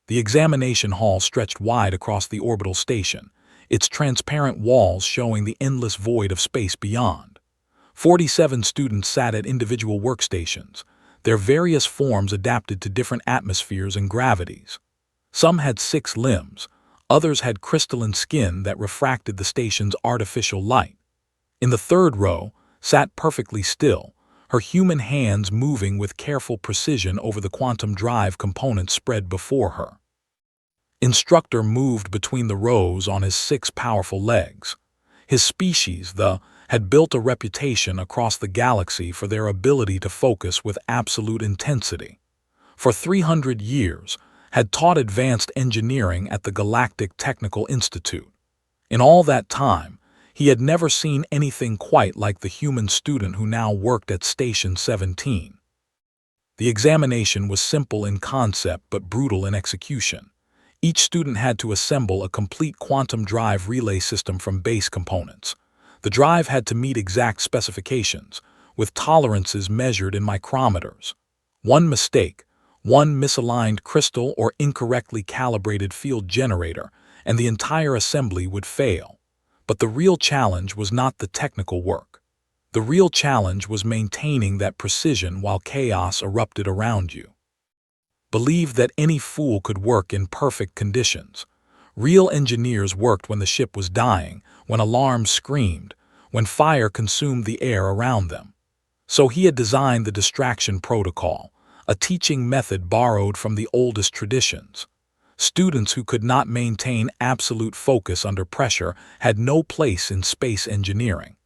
The examination hall stretched wide across the orbital station, its transparent walls showing the endless void of space beyond. 47 students sat at individual workstations, their various forms adapted to different atmospheres and gravities. Some had 6 limbs, others had crystalline skin that refracted the station's artificial light. In the third row, sat perfectly still, her human hands moving with careful precision over the quantum drive components spread before her. Instructor moved between the rows on his 6 powerful legs. His species, had built a reputation across the galaxy for their ability to focus with absolute intensity. For 300 years, had taught advanced engineering at the Galactic Technical Institute. In all that time, he had never seen anything quite like the human student who now worked at Station 17. The examination was simple in concept but brutal in execution. Each student had to assemble a complete quantum drive relay system from base components. The drive had to meet exact specifications, with tolerances measured in micrometers. One mistake, one misaligned crystal or incorrectly calibrated field generator, and the entire assembly would fail. But the real challenge was not the technical work. The real challenge was maintaining that precision while chaos erupted around you. Believe that any fool could work in perfect conditions. Real engineers worked when the ship was dying, when alarms screamed, when fire consumed the air around them. So he had designed the distraction protocol, a teaching method borrowed from the oldest traditions. Students who could not maintain absolute focus under pressure had no place in space engineering.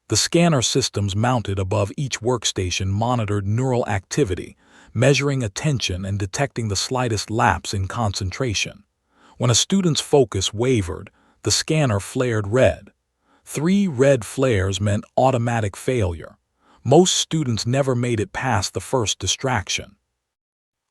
The scanner systems mounted above each workstation monitored neural activity, measuring attention and detecting the slightest lapse in concentration. When a student's focus wavered, the scanner flared red. 3 red flares meant automatic failure. Most students never made it past the first distraction.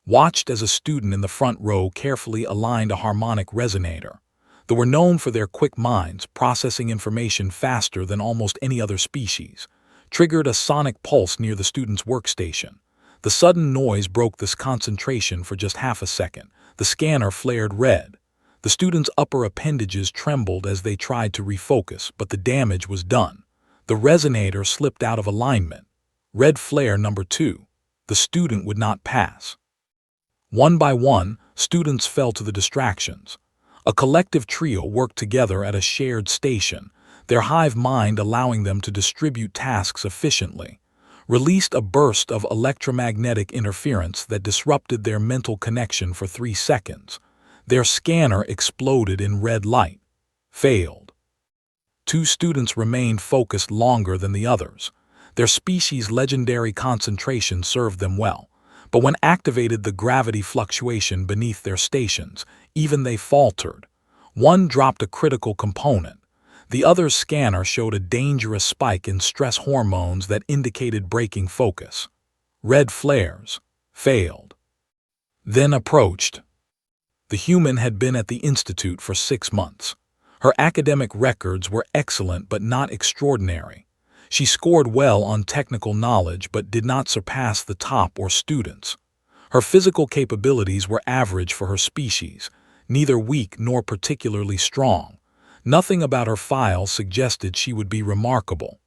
Watched as a student in the front row carefully aligned a harmonic resonator. They were known for their quick minds, processing information faster than almost any other species. Triggered a sonic pulse near the student's workstation. The sudden noise broke this concentration for just half a second. The scanner flared red. The student's upper appendages trembled as they tried to refocus, but the damage was done. The resonator slipped out of alignment. Red flare number 2. The student would not pass. One by one, students fell to the distractions. A collective trio worked together at a shared station, their hive mind allowing them to distribute tasks efficiently. Released a burst of electromagnetic interference that disrupted their mental connection for 3 seconds. Their scanner exploded in red light. Failed. 2 students remained focused longer than the others. Their species' legendary concentration served them well. But when activated the gravity fluctuation beneath their stations, even they faltered. One dropped a critical component. The other's scanner showed a dangerous spike in stress hormones that indicated breaking focus. Red flares. Failed. Then approached. The human had been at the Institute for 6 months. Her academic records were excellent but not extraordinary. She scored well on technical knowledge but did not surpass the top or students. Her physical capabilities were average for her species, neither weak nor particularly strong. Nothing about her file suggested she would be remarkable.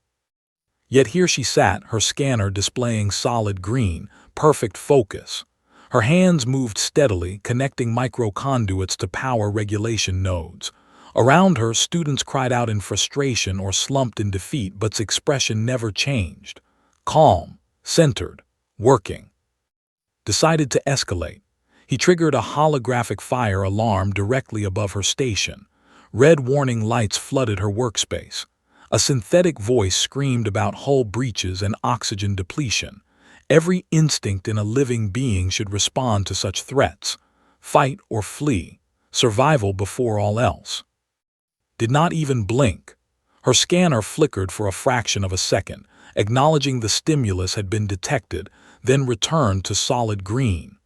Yet here she sat, her scanner displaying solid green, perfect focus. Her hands moved steadily, connecting microconduits to power regulation nodes. Around her, students cried out in frustration or slumped in defeat, but its expression never changed. Calm, centered, working. Decided to escalate. He triggered a holographic fire alarm directly above her station. Red warning lights flooded her workspace. A synthetic voice screamed about hull breaches and oxygen depletion. Every instinct in a living being should respond to such threats. Fight or flee. Survival before all else. Did not even blink. Her scanner flickered for a fraction of a second, acknowledging the stimulus had been detected, then returned to solid green.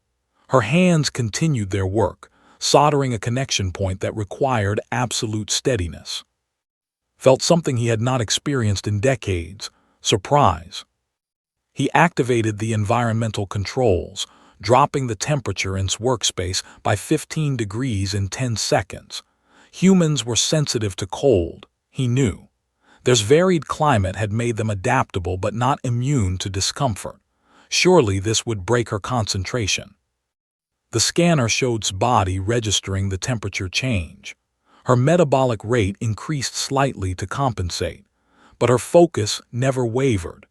Her hands continued their work, soldering a connection point that required absolute steadiness. Felt something he had not experienced in decades: surprise. He activated the environmental controls, dropping the temperature in its workspace by 15 degrees in 10 seconds. Humans were sensitive to cold, he knew. Their varied climate had made them adaptable but not immune to discomfort. Surely this would break her concentration. The scanner showed its body registering the temperature change. Her metabolic rate increased slightly to compensate, but her focus never wavered.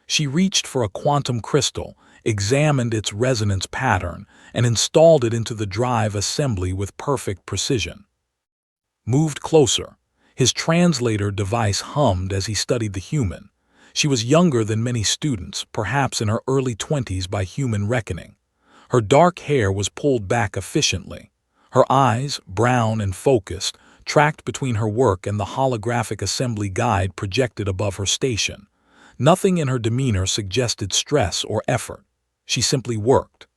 She reached for a quantum crystal, examined its resonance pattern, and installed it into the drive assembly with perfect precision. Moved closer. His translator device hummed as he studied the human. She was younger than many students, perhaps in her early 20s by human reckoning. Her dark hair was pulled back efficiently. Her eyes, brown and focused, tracked between her work and the holographic assembly guide projected above her station. Nothing in her demeanor suggested stress or effort. She simply worked.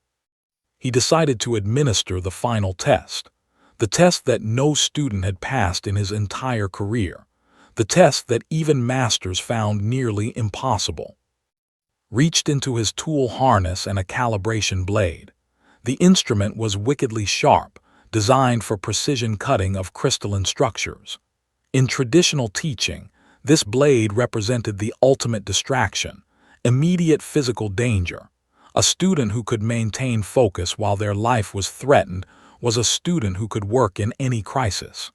He decided to administer the final test. The test that no student had passed in his entire career. The test that even masters found nearly impossible. Reached into his tool harness and a calibration blade. The instrument was wickedly sharp, designed for precision cutting of crystalline structures. In traditional teaching, this blade represented the ultimate distraction, immediate physical danger. A student who could maintain focus while their life was threatened was a student who could work in any crisis.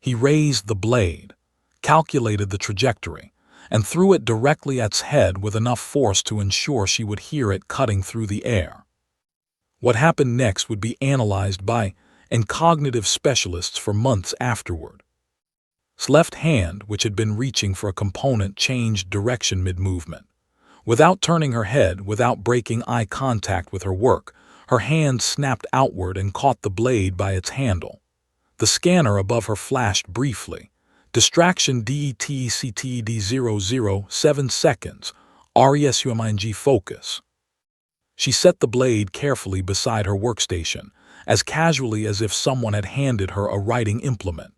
He raised the blade, calculated the trajectory, and threw it directly at its head with enough force to ensure she would hear it cutting through the air. What happened next would be analyzed by cognitive specialists for months afterward. His left hand, which had been reaching for a component, changed direction mid-movement. Without turning her head, without breaking eye contact with her work, her hand snapped outward and caught the blade by its handle. The scanner above her flashed briefly. Distraction DETCTD 007 seconds. RESUMING focus. She set the blade carefully beside her workstation, as casually as if someone had handed her a writing implement.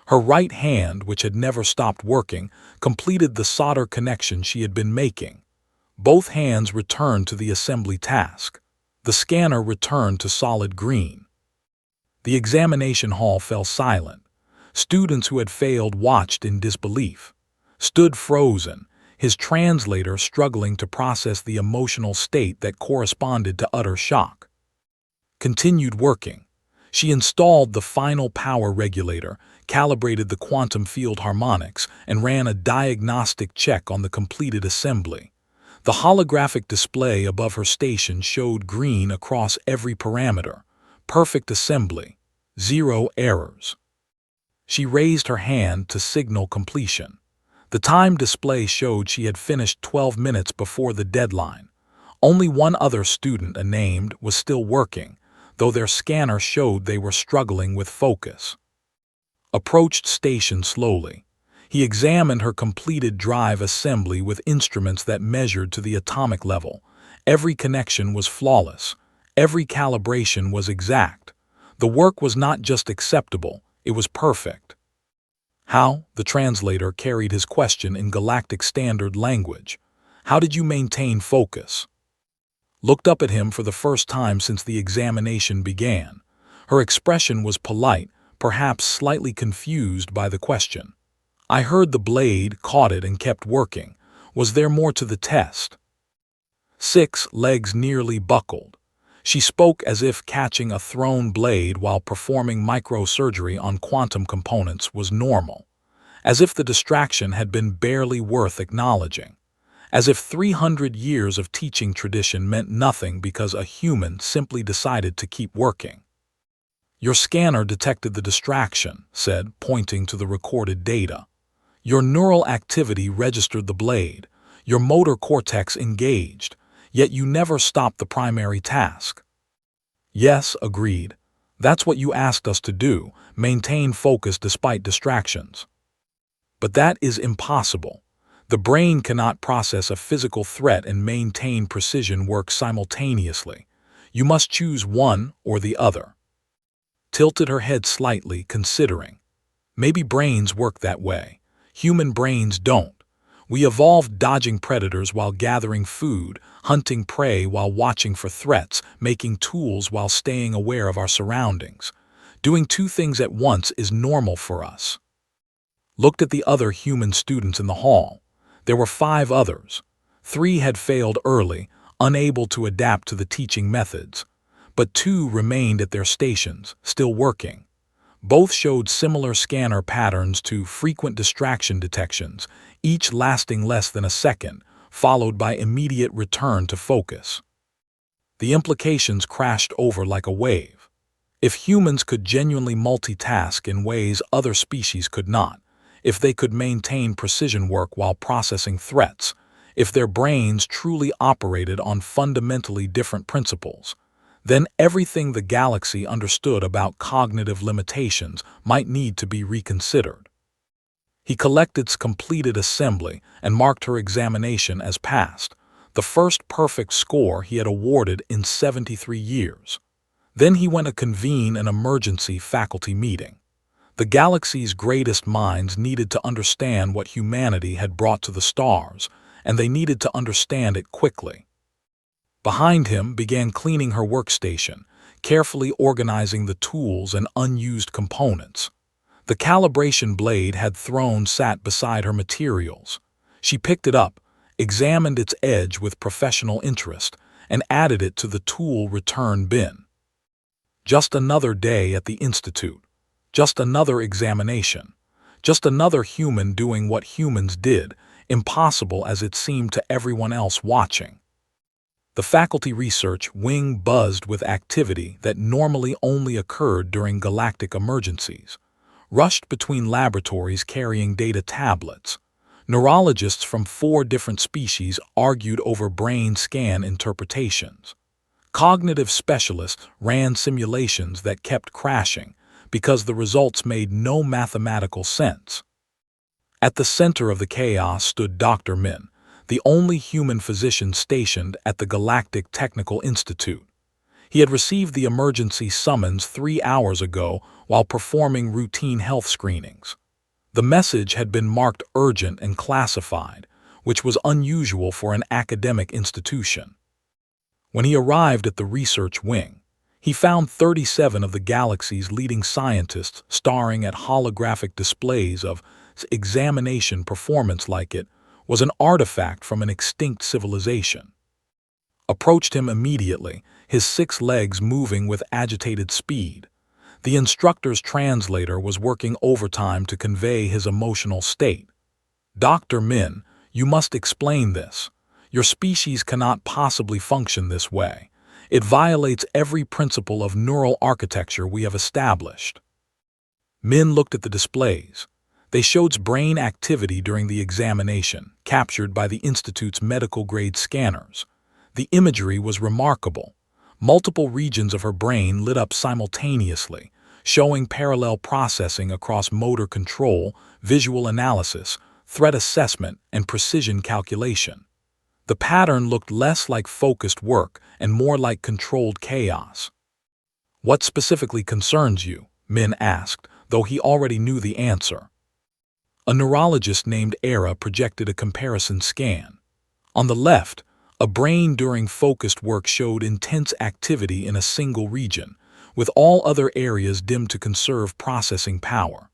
Her right hand, which had never stopped working, completed the solder connection she had been making. Both hands returned to the assembly task. The scanner returned to solid green. The examination hall fell silent. Students who had failed watched in disbelief, stood frozen, his translator struggling to process the emotional state that corresponded to utter shock. Continued working. She installed the final power regulator, calibrated the quantum field harmonics, and ran a diagnostic check on the completed assembly. The holographic display above her station showed green across every parameter. Perfect assembly. 0 errors. She raised her hand to signal completion. The time display showed she had finished 12 minutes before the deadline. Only one other student, unnamed, was still working, though their scanner showed they were struggling with focus. Approached station slowly. He examined her completed drive assembly with instruments that measured to the atomic level. Every connection was flawless. Every calibration was exact. The work was not just acceptable, it was perfect. How? The translator carried his question in Galactic Standard language. How did you maintain focus? Looked up at him for the first time since the examination began. Her expression was polite, perhaps slightly confused by the question. I heard the blade, caught it, and kept working. Was there more to the test? 6 legs nearly buckled. She spoke as if catching a thrown blade while performing microsurgery on quantum components was normal. As if the distraction had been barely worth acknowledging. As if 300 years of teaching tradition meant nothing because a human simply decided to keep working. Your scanner detected the distraction, said, pointing to the recorded data. Your neural activity registered the blade. Your motor cortex engaged. Yet you never stopped the primary task. Yes, agreed. That's what you asked us to do, maintain focus despite distractions. But that is impossible. The brain cannot process a physical threat and maintain precision work simultaneously. You must choose one or the other. Tilted her head slightly, considering. Maybe brains work that way. Human brains don't. We evolved dodging predators while gathering food, hunting prey while watching for threats, making tools while staying aware of our surroundings. Doing two things at once is normal for us. Looked at the other human students in the hall. There were 5 others. 3 had failed early, unable to adapt to the teaching methods. But 2 remained at their stations, still working. Both showed similar scanner patterns to frequent distraction detections, each lasting less than a second, followed by immediate return to focus. The implications crashed over like a wave. If humans could genuinely multitask in ways other species could not, if they could maintain precision work while processing threats, if their brains truly operated on fundamentally different principles, then everything the galaxy understood about cognitive limitations might need to be reconsidered. He collected completed assembly and marked her examination as passed, the first perfect score he had awarded in 73 years. Then he went to convene an emergency faculty meeting. The galaxy's greatest minds needed to understand what humanity had brought to the stars, and they needed to understand it quickly. Behind him began cleaning her workstation, carefully organizing the tools and unused components. The calibration blade had sat beside her materials. She picked it up, examined its edge with professional interest, and added it to the tool return bin. Just another day at the Institute. Just another examination. Just another human doing what humans did, impossible as it seemed to everyone else watching. The faculty research wing buzzed with activity that normally only occurred during galactic emergencies. Rushed between laboratories carrying data tablets. Neurologists from 4 different species argued over brain scan interpretations. Cognitive specialists ran simulations that kept crashing because the results made no mathematical sense. At the center of the chaos stood Dr. Min, the only human physician stationed at the Galactic Technical Institute. He had received the emergency summons 3 hours ago while performing routine health screenings. The message had been marked urgent and classified, which was unusual for an academic institution. When he arrived at the research wing, he found 37 of the galaxy's leading scientists staring at holographic displays of examination performance like it was an artifact from an extinct civilization. Approached him immediately, his 6 legs moving with agitated speed. The instructor's translator was working overtime to convey his emotional state. Dr. Min, you must explain this. Your species cannot possibly function this way. It violates every principle of neural architecture we have established. Min looked at the displays. They showed brain activity during the examination, captured by the Institute's medical-grade scanners. The imagery was remarkable. Multiple regions of her brain lit up simultaneously, showing parallel processing across motor control, visual analysis, threat assessment, and precision calculation. The pattern looked less like focused work and more like controlled chaos. What specifically concerns you? Min asked, though he already knew the answer. A neurologist named Era projected a comparison scan. On the left, a brain during focused work showed intense activity in a single region, with all other areas dimmed to conserve processing power.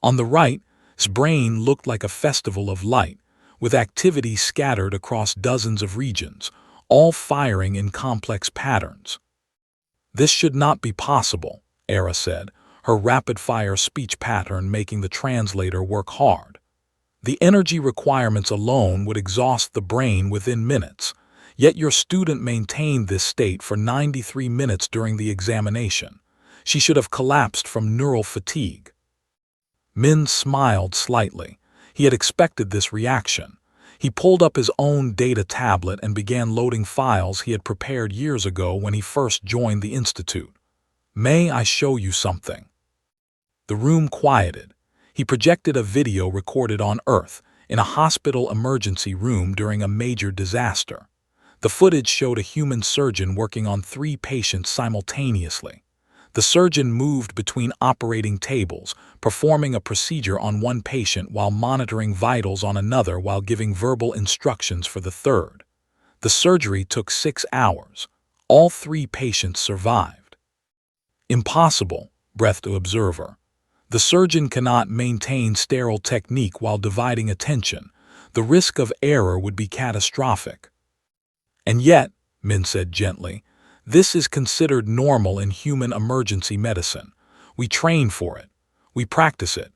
On the right, his brain looked like a festival of light, with activity scattered across dozens of regions, all firing in complex patterns. This should not be possible, Era said, her rapid-fire speech pattern making the translator work hard. The energy requirements alone would exhaust the brain within minutes, yet your student maintained this state for 93 minutes during the examination. She should have collapsed from neural fatigue. Min smiled slightly. He had expected this reaction. He pulled up his own data tablet and began loading files he had prepared years ago when he first joined the Institute. May I show you something? The room quieted. He projected a video recorded on Earth, in a hospital emergency room during a major disaster. The footage showed a human surgeon working on 3 patients simultaneously. The surgeon moved between operating tables, performing a procedure on one patient while monitoring vitals on another while giving verbal instructions for the third. The surgery took 6 hours. All 3 patients survived. Impossible, breathed the observer. The surgeon cannot maintain sterile technique while dividing attention. The risk of error would be catastrophic. And yet, Min said gently, this is considered normal in human emergency medicine. We train for it. We practice it.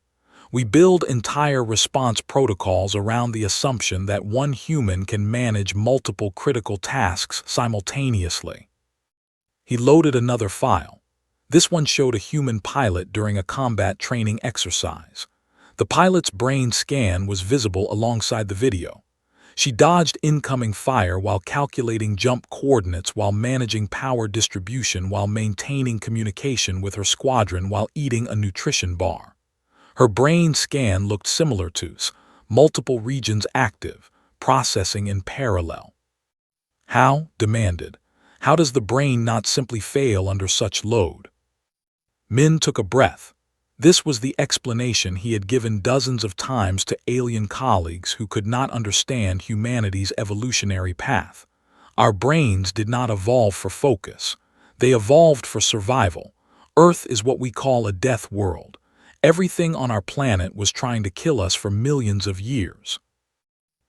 We build entire response protocols around the assumption that one human can manage multiple critical tasks simultaneously. He loaded another file. This one showed a human pilot during a combat training exercise. The pilot's brain scan was visible alongside the video. She dodged incoming fire while calculating jump coordinates, while managing power distribution, while maintaining communication with her squadron, while eating a nutrition bar. Her brain scan looked similar to multiple regions active, processing in parallel. How? Demanded. How does the brain not simply fail under such load? Min took a breath. This was the explanation he had given dozens of times to alien colleagues who could not understand humanity's evolutionary path. Our brains did not evolve for focus. They evolved for survival. Earth is what we call a death world. Everything on our planet was trying to kill us for millions of years.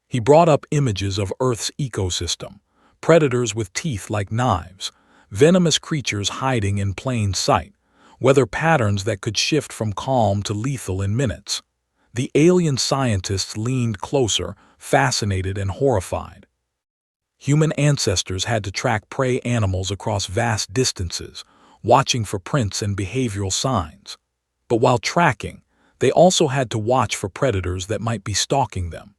He brought up images of Earth's ecosystem. Predators with teeth like knives. Venomous creatures hiding in plain sight. Weather patterns that could shift from calm to lethal in minutes. The alien scientists leaned closer, fascinated and horrified. Human ancestors had to track prey animals across vast distances, watching for prints and behavioral signs. But while tracking, they also had to watch for predators that might be stalking them.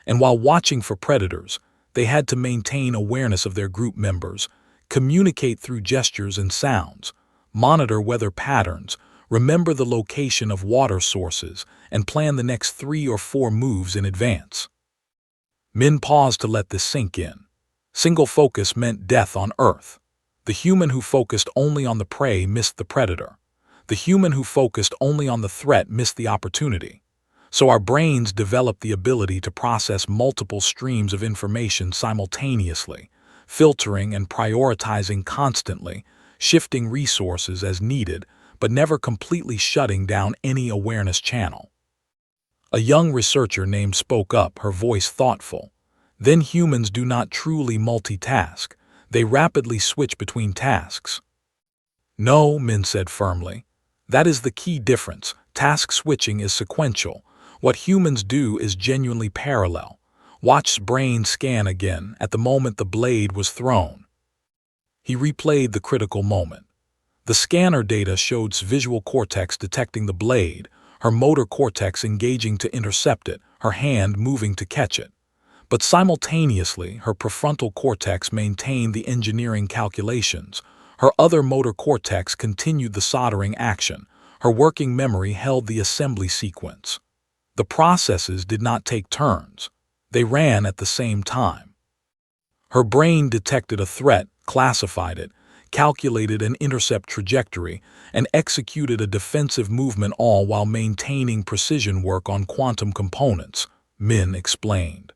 And while watching for predators, they had to maintain awareness of their group members, communicate through gestures and sounds, monitor weather patterns, remember the location of water sources, and plan the next 3 or 4 moves in advance. Min paused to let this sink in. Single focus meant death on Earth. The human who focused only on the prey missed the predator. The human who focused only on the threat missed the opportunity. So our brains developed the ability to process multiple streams of information simultaneously, filtering and prioritizing constantly, shifting resources as needed, but never completely shutting down any awareness channel. A young researcher named spoke up, her voice thoughtful. Then humans do not truly multitask. They rapidly switch between tasks. No, Min said firmly. That is the key difference. Task switching is sequential. What humans do is genuinely parallel. Watch's brain scan again at the moment the blade was thrown. He replayed the critical moment. The scanner data showed visual cortex detecting the blade, her motor cortex engaging to intercept it, her hand moving to catch it. But simultaneously, her prefrontal cortex maintained the engineering calculations. Her other motor cortex continued the soldering action. Her working memory held the assembly sequence. The processes did not take turns. They ran at the same time. Her brain detected a threat, classified it, calculated an intercept trajectory, and executed a defensive movement, all while maintaining precision work on quantum components, Min explained.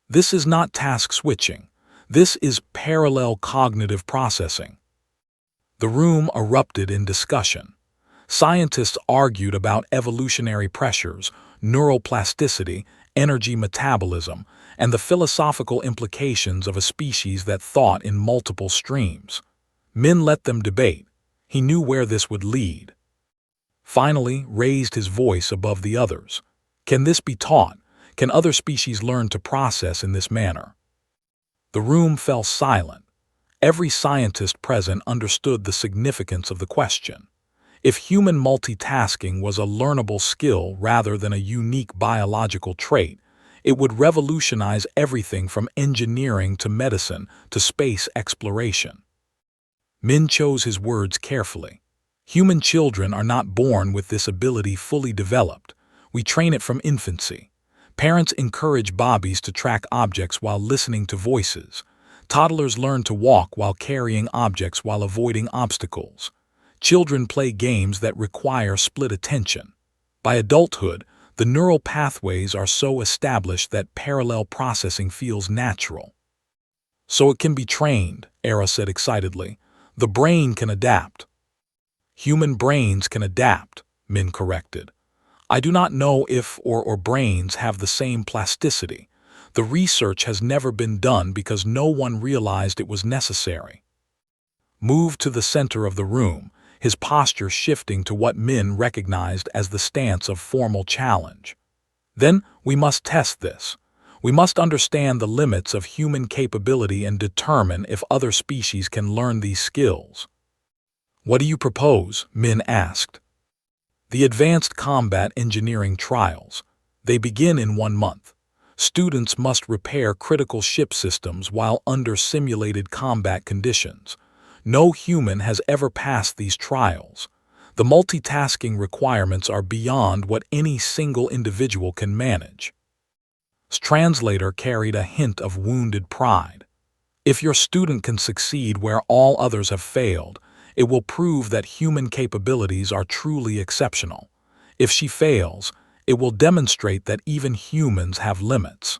This is not task switching. This is parallel cognitive processing. The room erupted in discussion. Scientists argued about evolutionary pressures, neuroplasticity, energy metabolism, and the philosophical implications of a species that thought in multiple streams. Min let them debate. He knew where this would lead. Finally, raised his voice above the others. Can this be taught? Can other species learn to process in this manner? The room fell silent. Every scientist present understood the significance of the question. If human multitasking was a learnable skill rather than a unique biological trait, it would revolutionize everything from engineering to medicine to space exploration. Min chose his words carefully. Human children are not born with this ability fully developed. We train it from infancy. Parents encourage babies to track objects while listening to voices. Toddlers learn to walk while carrying objects while avoiding obstacles. Children play games that require split attention. By adulthood, the neural pathways are so established that parallel processing feels natural. So it can be trained, Era said excitedly. The brain can adapt. Human brains can adapt, Min corrected. I do not know if or brains have the same plasticity. The research has never been done because no one realized it was necessary. Moved to the center of the room, his posture shifting to what Min recognized as the stance of formal challenge. Then we must test this. We must understand the limits of human capability and determine if other species can learn these skills. What do you propose? Min asked. The Advanced Combat Engineering Trials. They begin in 1 month. Students must repair critical ship systems while under simulated combat conditions. No human has ever passed these trials. The multitasking requirements are beyond what any single individual can manage. His translator carried a hint of wounded pride. If your student can succeed where all others have failed, it will prove that human capabilities are truly exceptional. If she fails, it will demonstrate that even humans have limits.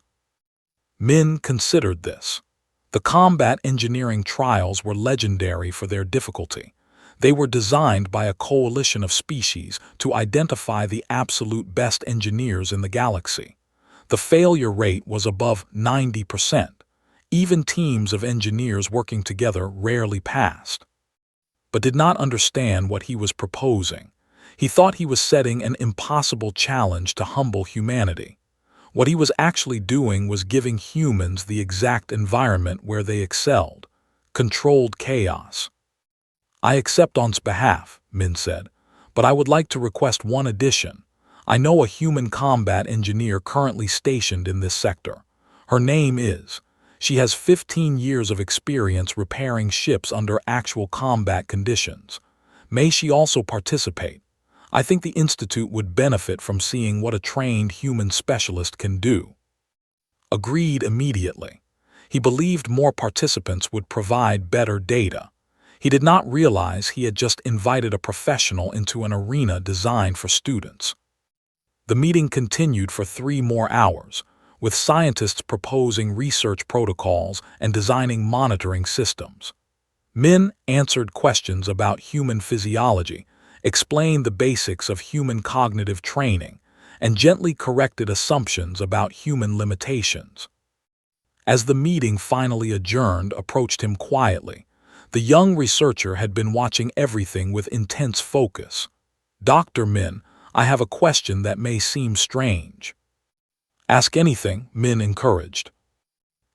Min considered this. The combat engineering trials were legendary for their difficulty. They were designed by a coalition of species to identify the absolute best engineers in the galaxy. The failure rate was above 90%. Even teams of engineers working together rarely passed. But did not understand what he was proposing. He thought he was setting an impossible challenge to humble humanity. What he was actually doing was giving humans the exact environment where they excelled, controlled chaos. I accept on his behalf, Min said, but I would like to request one addition. I know a human combat engineer currently stationed in this sector. Her name is. She has 15 years of experience repairing ships under actual combat conditions. May she also participate? I think the Institute would benefit from seeing what a trained human specialist can do. Agreed immediately. He believed more participants would provide better data. He did not realize he had just invited a professional into an arena designed for students. The meeting continued for 3 more hours, with scientists proposing research protocols and designing monitoring systems. Min answered questions about human physiology, explained the basics of human cognitive training, and gently corrected assumptions about human limitations. As the meeting finally adjourned, approached him quietly. The young researcher had been watching everything with intense focus. Dr. Min, I have a question that may seem strange. Ask anything, Min encouraged.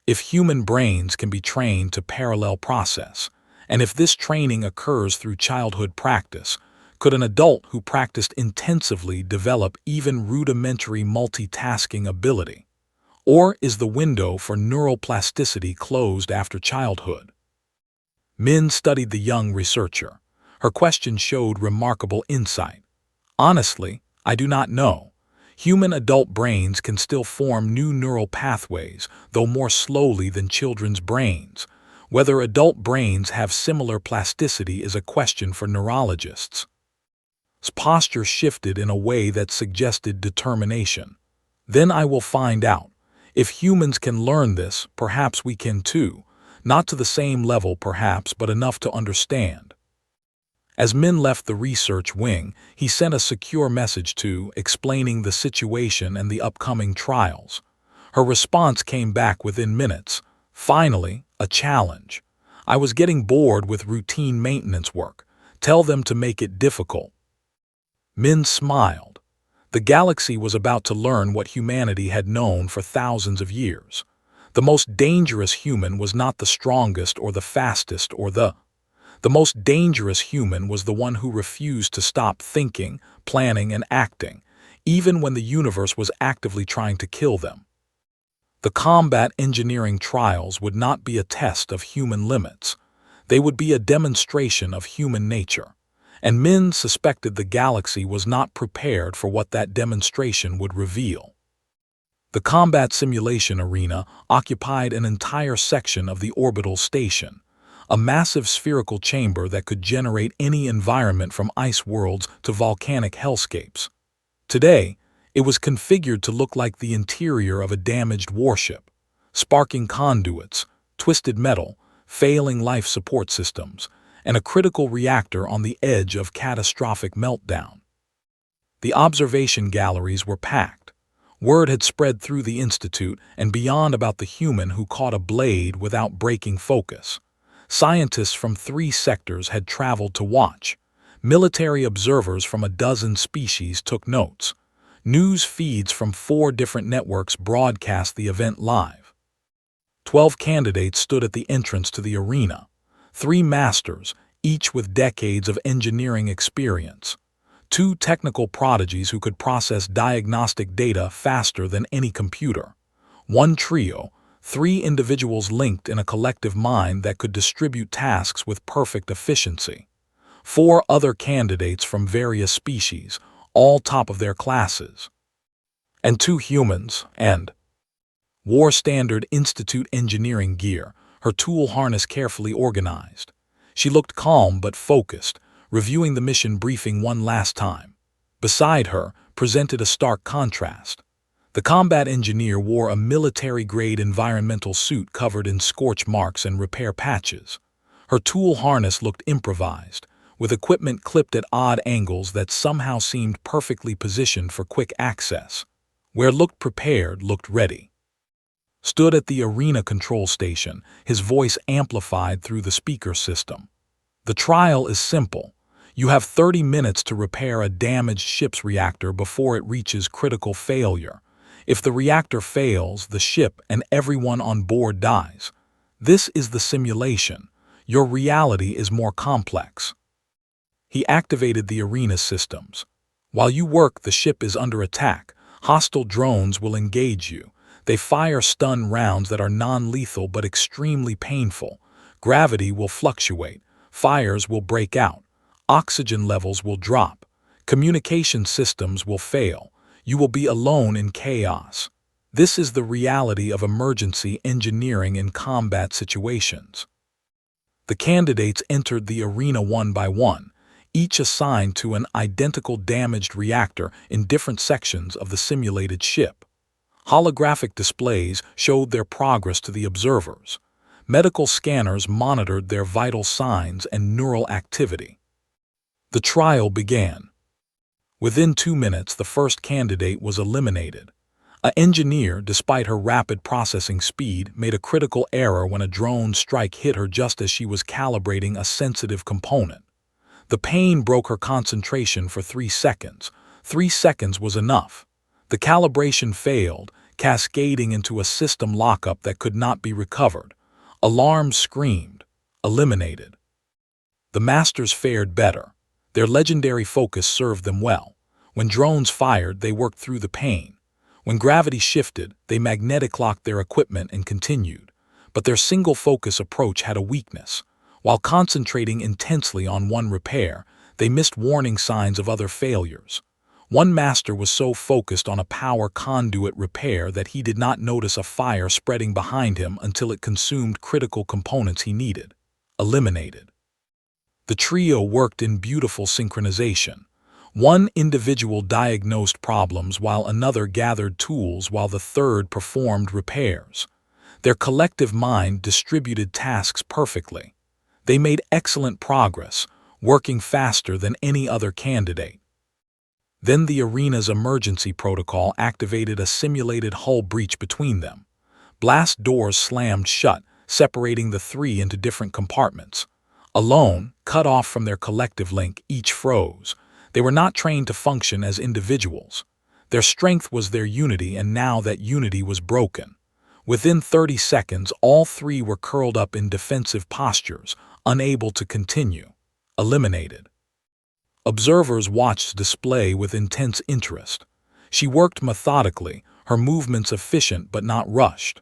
If human brains can be trained to parallel process, and if this training occurs through childhood practice, could an adult who practiced intensively develop even rudimentary multitasking ability? Or is the window for neural plasticity closed after childhood? Min studied the young researcher. Her question showed remarkable insight. Honestly, I do not know. Human adult brains can still form new neural pathways, though more slowly than children's brains. Whether adult brains have similar plasticity is a question for neurologists. His posture shifted in a way that suggested determination. Then I will find out. If humans can learn this, perhaps we can too. Not to the same level perhaps, but enough to understand. As Min left the research wing, he sent a secure message to, explaining the situation and the upcoming trials. Her response came back within minutes. Finally, a challenge. I was getting bored with routine maintenance work. Tell them to make it difficult. Min smiled. The galaxy was about to learn what humanity had known for thousands of years. The most dangerous human was not the strongest or the fastest or the most dangerous human was the one who refused to stop thinking, planning, and acting, even when the universe was actively trying to kill them. The combat engineering trials would not be a test of human limits. They would be a demonstration of human nature. And Min suspected the galaxy was not prepared for what that demonstration would reveal. The combat simulation arena occupied an entire section of the orbital station. a massive spherical chamber that could generate any environment from ice worlds to volcanic hellscapes. Today, it was configured to look like the interior of a damaged warship: sparking conduits, twisted metal, failing life support systems, and a critical reactor on the edge of catastrophic meltdown. The observation galleries were packed. Word had spread through the Institute and beyond about the human who caught a blade without breaking focus. Scientists from 3 sectors had traveled to watch. Military observers from a dozen species took notes. News feeds from 4 different networks broadcast the event live. 12 candidates stood at the entrance to the arena. 3 masters, each with decades of engineering experience. 2 technical prodigies who could process diagnostic data faster than any computer. 1 trio, 3 individuals linked in a collective mind that could distribute tasks with perfect efficiency. 4 other candidates from various species, all top of their classes. And 2 humans, and wore standard Institute engineering gear, her tool harness carefully organized. She looked calm but focused, reviewing the mission briefing one last time. Beside her, presented a stark contrast. The combat engineer wore a military-grade environmental suit covered in scorch marks and repair patches. Her tool harness looked improvised, with equipment clipped at odd angles that somehow seemed perfectly positioned for quick access. Where looked prepared looked ready. Stood at the arena control station, his voice amplified through the speaker system. The trial is simple. You have 30 minutes to repair a damaged ship's reactor before it reaches critical failure. If the reactor fails, the ship and everyone on board dies. This is the simulation. Your reality is more complex. He activated the arena systems. While you work, the ship is under attack. Hostile drones will engage you. They fire stun rounds that are non-lethal but extremely painful. Gravity will fluctuate. Fires will break out. Oxygen levels will drop. Communication systems will fail. You will be alone in chaos. This is the reality of emergency engineering in combat situations. The candidates entered the arena one by one, each assigned to an identical damaged reactor in different sections of the simulated ship. Holographic displays showed their progress to the observers. Medical scanners monitored their vital signs and neural activity. The trial began. Within 2 minutes, the first candidate was eliminated. An engineer, despite her rapid processing speed, made a critical error when a drone strike hit her just as she was calibrating a sensitive component. The pain broke her concentration for 3 seconds. 3 seconds was enough. The calibration failed, cascading into a system lockup that could not be recovered. Alarms screamed. Eliminated. The masters fared better. Their legendary focus served them well. When drones fired, they worked through the pain. When gravity shifted, they magnetic locked their equipment and continued. But their single-focus approach had a weakness. While concentrating intensely on one repair, they missed warning signs of other failures. One master was so focused on a power conduit repair that he did not notice a fire spreading behind him until it consumed critical components he needed. Eliminated. The trio worked in beautiful synchronization. One individual diagnosed problems while another gathered tools while the third performed repairs. Their collective mind distributed tasks perfectly. They made excellent progress, working faster than any other candidate. Then the arena's emergency protocol activated a simulated hull breach between them. Blast doors slammed shut, separating the 3 into different compartments. Alone, cut off from their collective link, each froze. They were not trained to function as individuals. Their strength was their unity, and now that unity was broken. Within 30 seconds, all 3 were curled up in defensive postures, unable to continue. Eliminated. Observers watched display with intense interest. She worked methodically, her movements efficient but not rushed.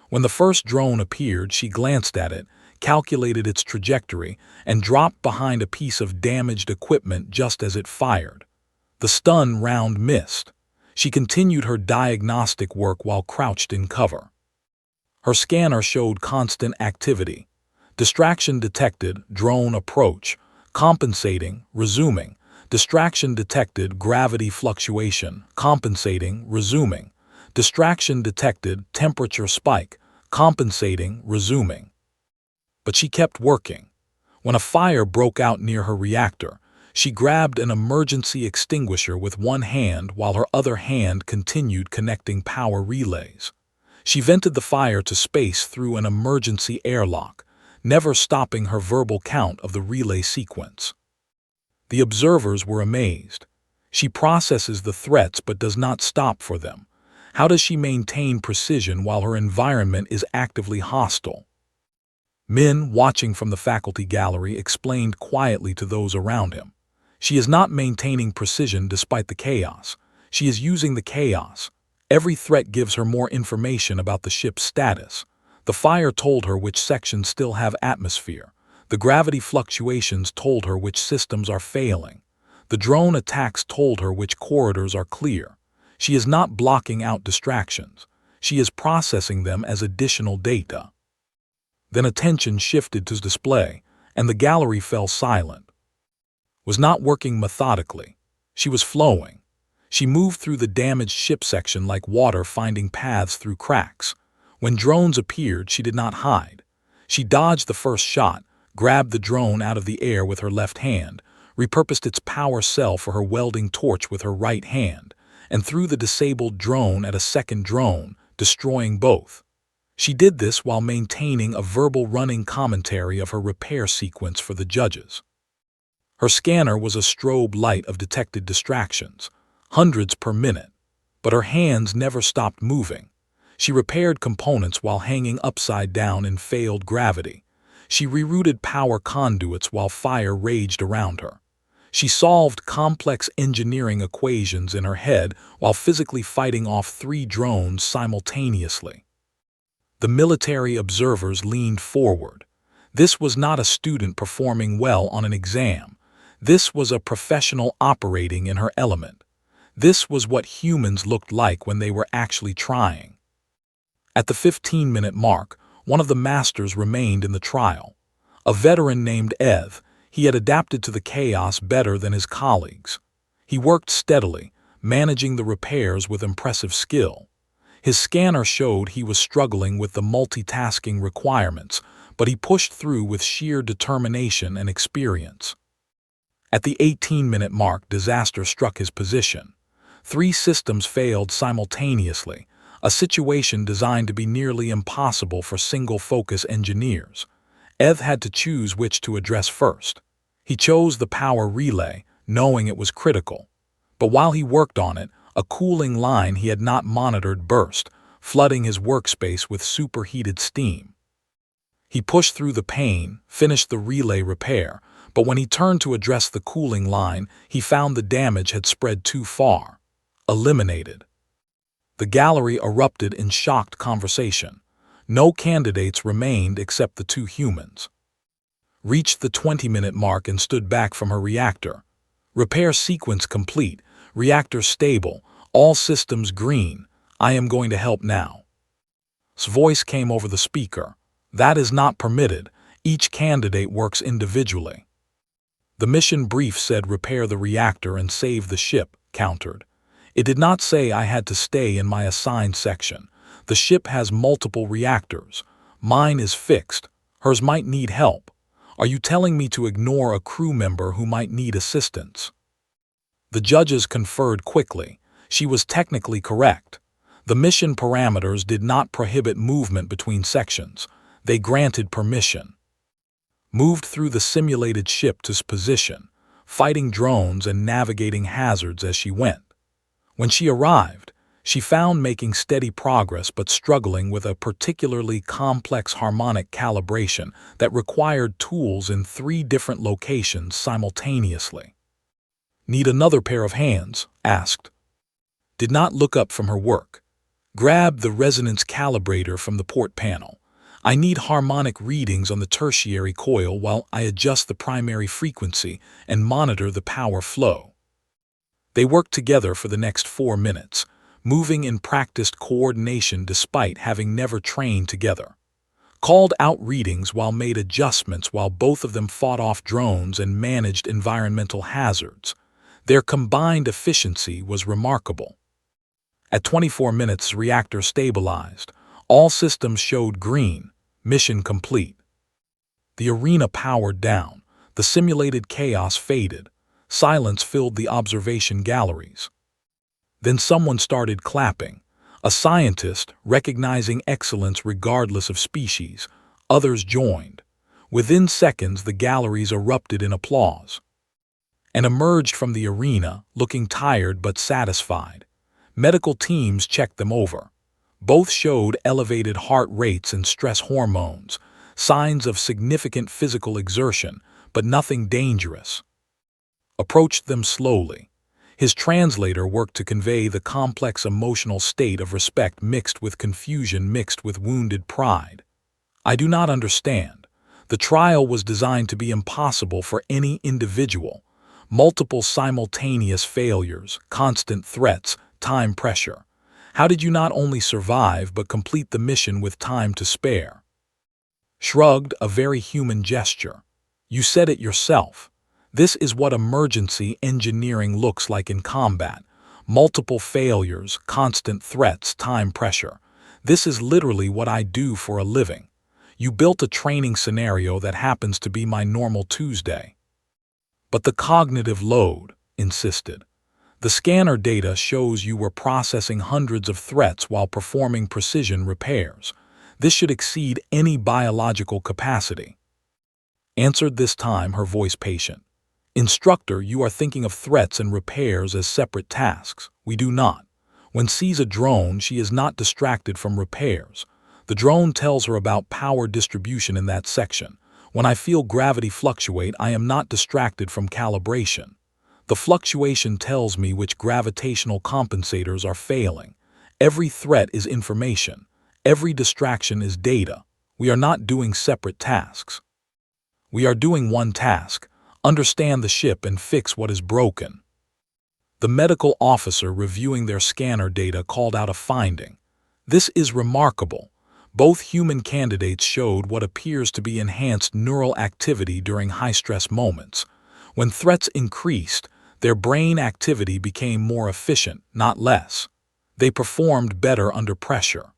When the first drone appeared, she glanced at it, calculated its trajectory, and dropped behind a piece of damaged equipment just as it fired. The stun round missed. She continued her diagnostic work while crouched in cover. Her scanner showed constant activity. Distraction detected, drone approach. Compensating, resuming. Distraction detected, gravity fluctuation. Compensating, resuming. Distraction detected, temperature spike. Compensating, resuming. But she kept working. When a fire broke out near her reactor, she grabbed an emergency extinguisher with one hand while her other hand continued connecting power relays. She vented the fire to space through an emergency airlock, never stopping her verbal count of the relay sequence. The observers were amazed. She processes the threats but does not stop for them. How does she maintain precision while her environment is actively hostile? Min, watching from the faculty gallery, explained quietly to those around him. She is not maintaining precision despite the chaos. She is using the chaos. Every threat gives her more information about the ship's status. The fire told her which sections still have atmosphere. The gravity fluctuations told her which systems are failing. The drone attacks told her which corridors are clear. She is not blocking out distractions. She is processing them as additional data. Then attention shifted to display, and the gallery fell silent. Was not working methodically. She was flowing. She moved through the damaged ship section like water finding paths through cracks. When drones appeared, she did not hide. She dodged the first shot, grabbed the drone out of the air with her left hand, repurposed its power cell for her welding torch with her right hand, and threw the disabled drone at a second drone, destroying both. She did this while maintaining a verbal running commentary of her repair sequence for the judges. Her scanner was a strobe light of detected distractions, hundreds per minute, but her hands never stopped moving. She repaired components while hanging upside down in failed gravity. She rerouted power conduits while fire raged around her. She solved complex engineering equations in her head while physically fighting off 3 drones simultaneously. The military observers leaned forward. This was not a student performing well on an exam. This was a professional operating in her element. This was what humans looked like when they were actually trying. At the 15-minute mark, one of the masters remained in the trial. A veteran named Ev, he had adapted to the chaos better than his colleagues. He worked steadily, managing the repairs with impressive skill. His scanner showed he was struggling with the multitasking requirements, but he pushed through with sheer determination and experience. At the 18-minute mark, disaster struck his position. 3 systems failed simultaneously, a situation designed to be nearly impossible for single-focus engineers. Ev had to choose which to address first. He chose the power relay, knowing it was critical. But while he worked on it, a cooling line he had not monitored burst, flooding his workspace with superheated steam. He pushed through the pain, finished the relay repair, but when he turned to address the cooling line, he found the damage had spread too far. Eliminated. The gallery erupted in shocked conversation. No candidates remained except the 2 humans. Reached the 20-minute mark and stood back from her reactor. Repair sequence complete. Reactor stable. All systems green. I am going to help now. His voice came over the speaker. That is not permitted. Each candidate works individually. The mission brief said repair the reactor and save the ship, countered. It did not say I had to stay in my assigned section. The ship has multiple reactors. Mine is fixed. Hers might need help. Are you telling me to ignore a crew member who might need assistance? The judges conferred quickly. She was technically correct. The mission parameters did not prohibit movement between sections. They granted permission. Moved through the simulated ship to position, fighting drones and navigating hazards as she went. When she arrived, she found making steady progress but struggling with a particularly complex harmonic calibration that required tools in 3 different locations simultaneously. Need another pair of hands? Asked. Did not look up from her work. Grabbed the resonance calibrator from the port panel. I need harmonic readings on the tertiary coil while I adjust the primary frequency and monitor the power flow. They worked together for the next 4 minutes, moving in practiced coordination despite having never trained together. called out readings while made adjustments while both of them fought off drones and managed environmental hazards. Their combined efficiency was remarkable. At 24 minutes, reactor stabilized. All systems showed green. Mission complete. The arena powered down. The simulated chaos faded. Silence filled the observation galleries. Then someone started clapping. A scientist, recognizing excellence regardless of species. Others joined. Within seconds, the galleries erupted in applause. And emerged from the arena, looking tired but satisfied. Medical teams checked them over. Both showed elevated heart rates and stress hormones, signs of significant physical exertion, but nothing dangerous. Approached them slowly. His translator worked to convey the complex emotional state of respect mixed with confusion mixed with wounded pride. I do not understand. The trial was designed to be impossible for any individual. Multiple simultaneous failures, constant threats, time pressure. How did you not only survive but complete the mission with time to spare? Shrugged, a very human gesture. You said it yourself. This is what emergency engineering looks like in combat. Multiple failures, constant threats, time pressure. This is literally what I do for a living. You built a training scenario that happens to be my normal Tuesday. But the cognitive load, insisted. The scanner data shows you were processing hundreds of threats while performing precision repairs. This should exceed any biological capacity. Answered this time, her voice patient. Instructor, you are thinking of threats and repairs as separate tasks. We do not. When sees a drone, she is not distracted from repairs. The drone tells her about power distribution in that section. When I feel gravity fluctuate, I am not distracted from calibration. The fluctuation tells me which gravitational compensators are failing. Every threat is information. Every distraction is data. We are not doing separate tasks. We are doing one task. Understand the ship and fix what is broken. The medical officer reviewing their scanner data called out a finding. This is remarkable. Both human candidates showed what appears to be enhanced neural activity during high-stress moments. When threats increased, their brain activity became more efficient, not less. They performed better under pressure.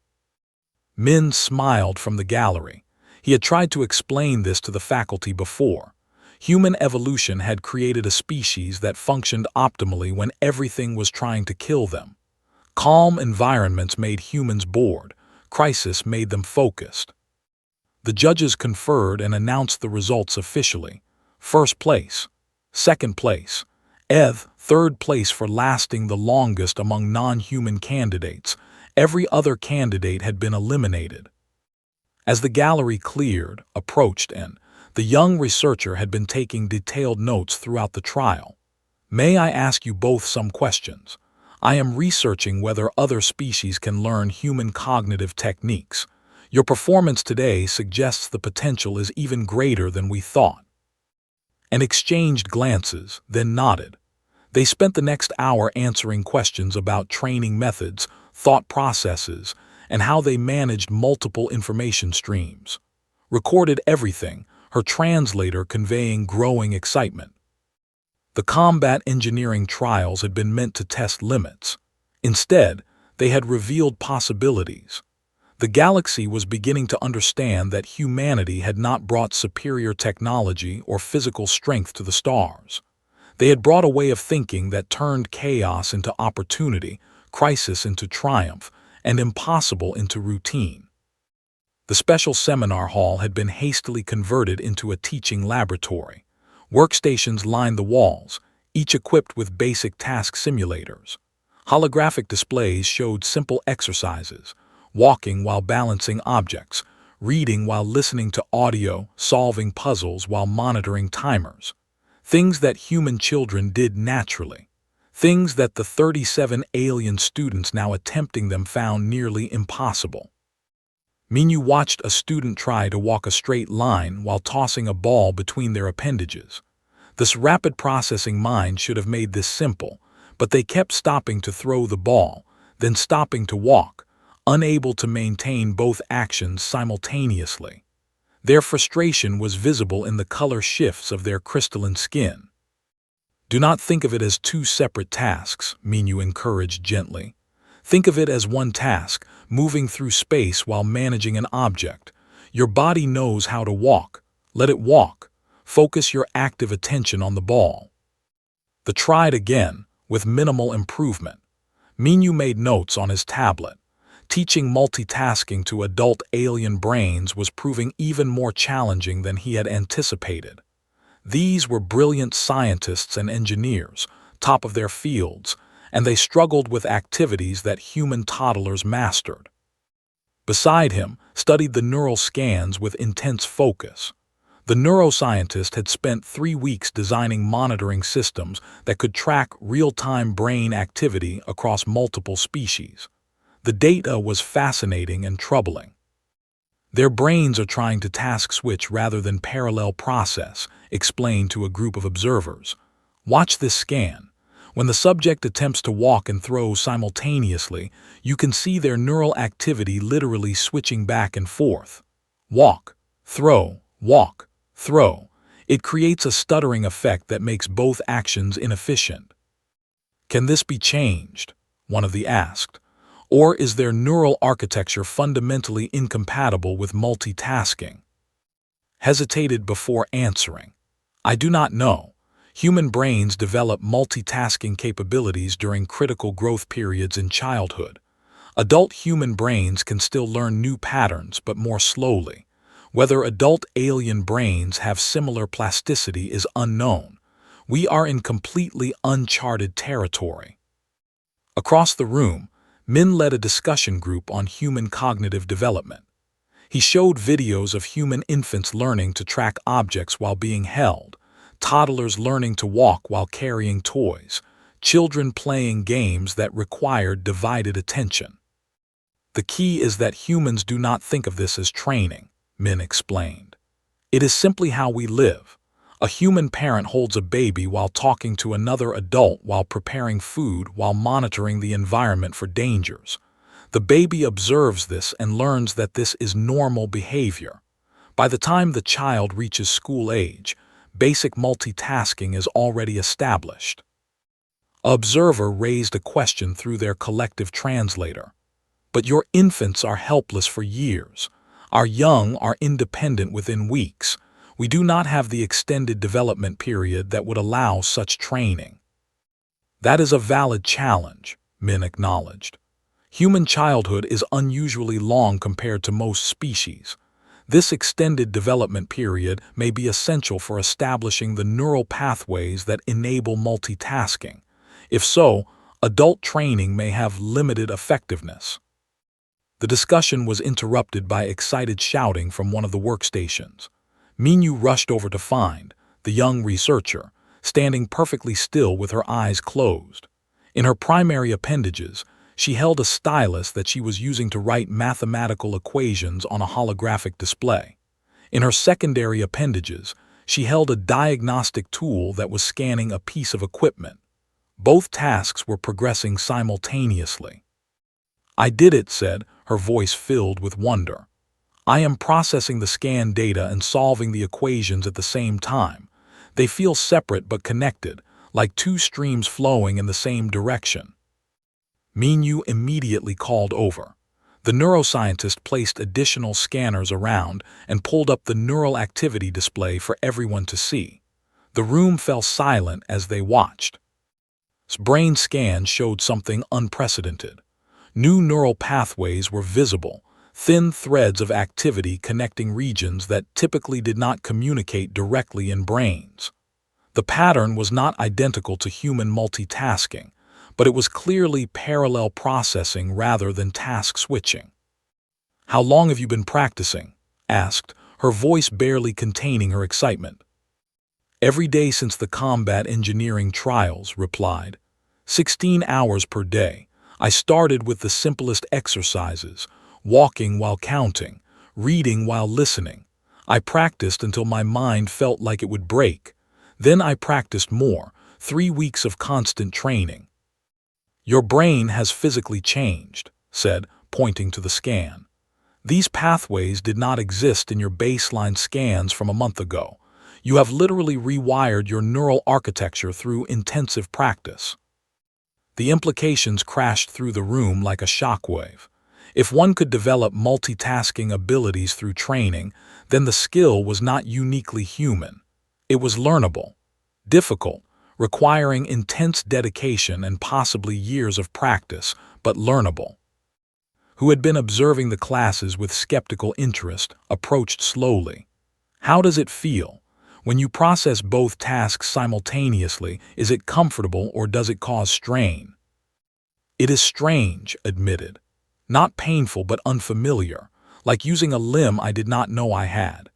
Min smiled from the gallery. He had tried to explain this to the faculty before. Human evolution had created a species that functioned optimally when everything was trying to kill them. Calm environments made humans bored. Crisis made them focused. The judges conferred and announced the results officially. First place. Second place. Third place for lasting the longest among non-human candidates. Every other candidate had been eliminated. As the gallery cleared, approached, and the young researcher had been taking detailed notes throughout the trial. May I ask you both some questions? I am researching whether other species can learn human cognitive techniques. Your performance today suggests the potential is even greater than we thought. And exchanged glances, then nodded. They spent the next hour answering questions about training methods, thought processes, and how they managed multiple information streams. Recorded everything, her translator conveying growing excitement. The combat engineering trials had been meant to test limits. Instead, they had revealed possibilities. The galaxy was beginning to understand that humanity had not brought superior technology or physical strength to the stars. They had brought a way of thinking that turned chaos into opportunity, crisis into triumph, and impossible into routine. The special seminar hall had been hastily converted into a teaching laboratory. Workstations lined the walls, each equipped with basic task simulators. Holographic displays showed simple exercises, walking while balancing objects, reading while listening to audio, solving puzzles while monitoring timers. Things that human children did naturally. Things that the 37 alien students now attempting them found nearly impossible. Minyu watched a student try to walk a straight line while tossing a ball between their appendages. This rapid processing mind should have made this simple, but they kept stopping to throw the ball, then stopping to walk, unable to maintain both actions simultaneously. Their frustration was visible in the color shifts of their crystalline skin. Do not think of it as two separate tasks, Minyu encouraged gently. Think of it as one task, moving through space while managing an object. Your body knows how to walk. Let it walk. Focus your active attention on the ball. They tried again, with minimal improvement. Minyu made notes on his tablet. Teaching multitasking to adult alien brains was proving even more challenging than he had anticipated. These were brilliant scientists and engineers, top of their fields, and they struggled with activities that human toddlers mastered. Beside him studied the neural scans with intense focus. The neuroscientist had spent 3 weeks designing monitoring systems that could track real-time brain activity across multiple species. The data was fascinating and troubling. Their brains are trying to task switch rather than parallel process, explained to a group of observers. Watch this scan. When the subject attempts to walk and throw simultaneously, you can see their neural activity literally switching back and forth. Walk, throw, walk, throw. It creates a stuttering effect that makes both actions inefficient. Can this be changed? One of them asked. Or is their neural architecture fundamentally incompatible with multitasking? Hesitated before answering. I do not know. Human brains develop multitasking capabilities during critical growth periods in childhood. Adult human brains can still learn new patterns, but more slowly. Whether adult alien brains have similar plasticity is unknown. We are in completely uncharted territory. Across the room, Min led a discussion group on human cognitive development. He showed videos of human infants learning to track objects while being held, toddlers learning to walk while carrying toys, children playing games that required divided attention. The key is that humans do not think of this as training, Min explained. It is simply how we live. A human parent holds a baby while talking to another adult while preparing food while monitoring the environment for dangers. The baby observes this and learns that this is normal behavior. By the time the child reaches school age, basic multitasking is already established. An observer raised a question through their collective translator. But your infants are helpless for years. Our young are independent within weeks. We do not have the extended development period that would allow such training. That is a valid challenge, Min acknowledged. Human childhood is unusually long compared to most species. This extended development period may be essential for establishing the neural pathways that enable multitasking. If so, adult training may have limited effectiveness. The discussion was interrupted by excited shouting from one of the workstations. Minyu rushed over to find the young researcher, standing perfectly still with her eyes closed. In her primary appendages, she held a stylus that she was using to write mathematical equations on a holographic display. In her secondary appendages, she held a diagnostic tool that was scanning a piece of equipment. Both tasks were progressing simultaneously. I did it, said, her voice filled with wonder. I am processing the scan data and solving the equations at the same time. They feel separate but connected, like two streams flowing in the same direction. Minyu immediately called over. The neuroscientist placed additional scanners around and pulled up the neural activity display for everyone to see. The room fell silent as they watched. Brain scans showed something unprecedented. New neural pathways were visible, thin threads of activity connecting regions that typically did not communicate directly in brains. The pattern was not identical to human multitasking, but it was clearly parallel processing rather than task switching. How long have you been practicing? Asked, her voice barely containing her excitement. Every day since the combat engineering trials, replied. 16 hours per day. I started with the simplest exercises, walking while counting, reading while listening. I practiced until my mind felt like it would break. Then I practiced more, 3 weeks of constant training. Your brain has physically changed, said, pointing to the scan. These pathways did not exist in your baseline scans from a month ago. You have literally rewired your neural architecture through intensive practice. The implications crashed through the room like a shockwave. If one could develop multitasking abilities through training, then the skill was not uniquely human. It was learnable, difficult, requiring intense dedication and possibly years of practice, but learnable. Who had been observing the classes with skeptical interest, approached slowly. How does it feel? When you process both tasks simultaneously, is it comfortable or does it cause strain? It is strange, admitted. Not painful but unfamiliar, like using a limb I did not know I had.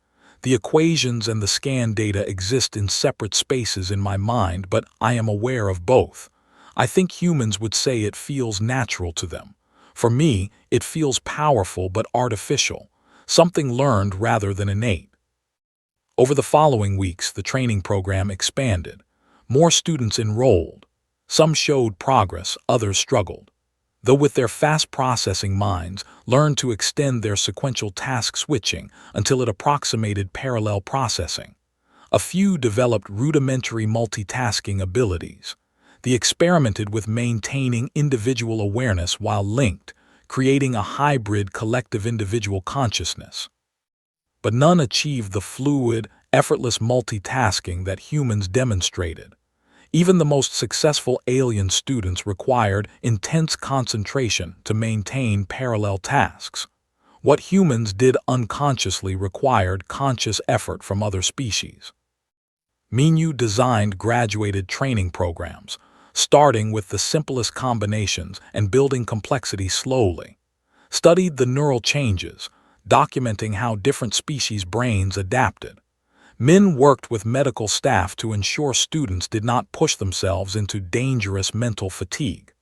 The equations and the scan data exist in separate spaces in my mind, but I am aware of both. I think humans would say it feels natural to them. For me, it feels powerful but artificial, something learned rather than innate. Over the following weeks, the training program expanded. More students enrolled. Some showed progress, others struggled. Though with their fast-processing minds, learned to extend their sequential task switching until it approximated parallel processing. A few developed rudimentary multitasking abilities. They experimented with maintaining individual awareness while linked, creating a hybrid collective individual consciousness. But none achieved the fluid, effortless multitasking that humans demonstrated. Even the most successful alien students required intense concentration to maintain parallel tasks. What humans did unconsciously required conscious effort from other species. Minyu designed graduated training programs, starting with the simplest combinations and building complexity slowly. Studied the neural changes, documenting how different species' brains adapted. Min worked with medical staff to ensure students did not push themselves into dangerous mental fatigue.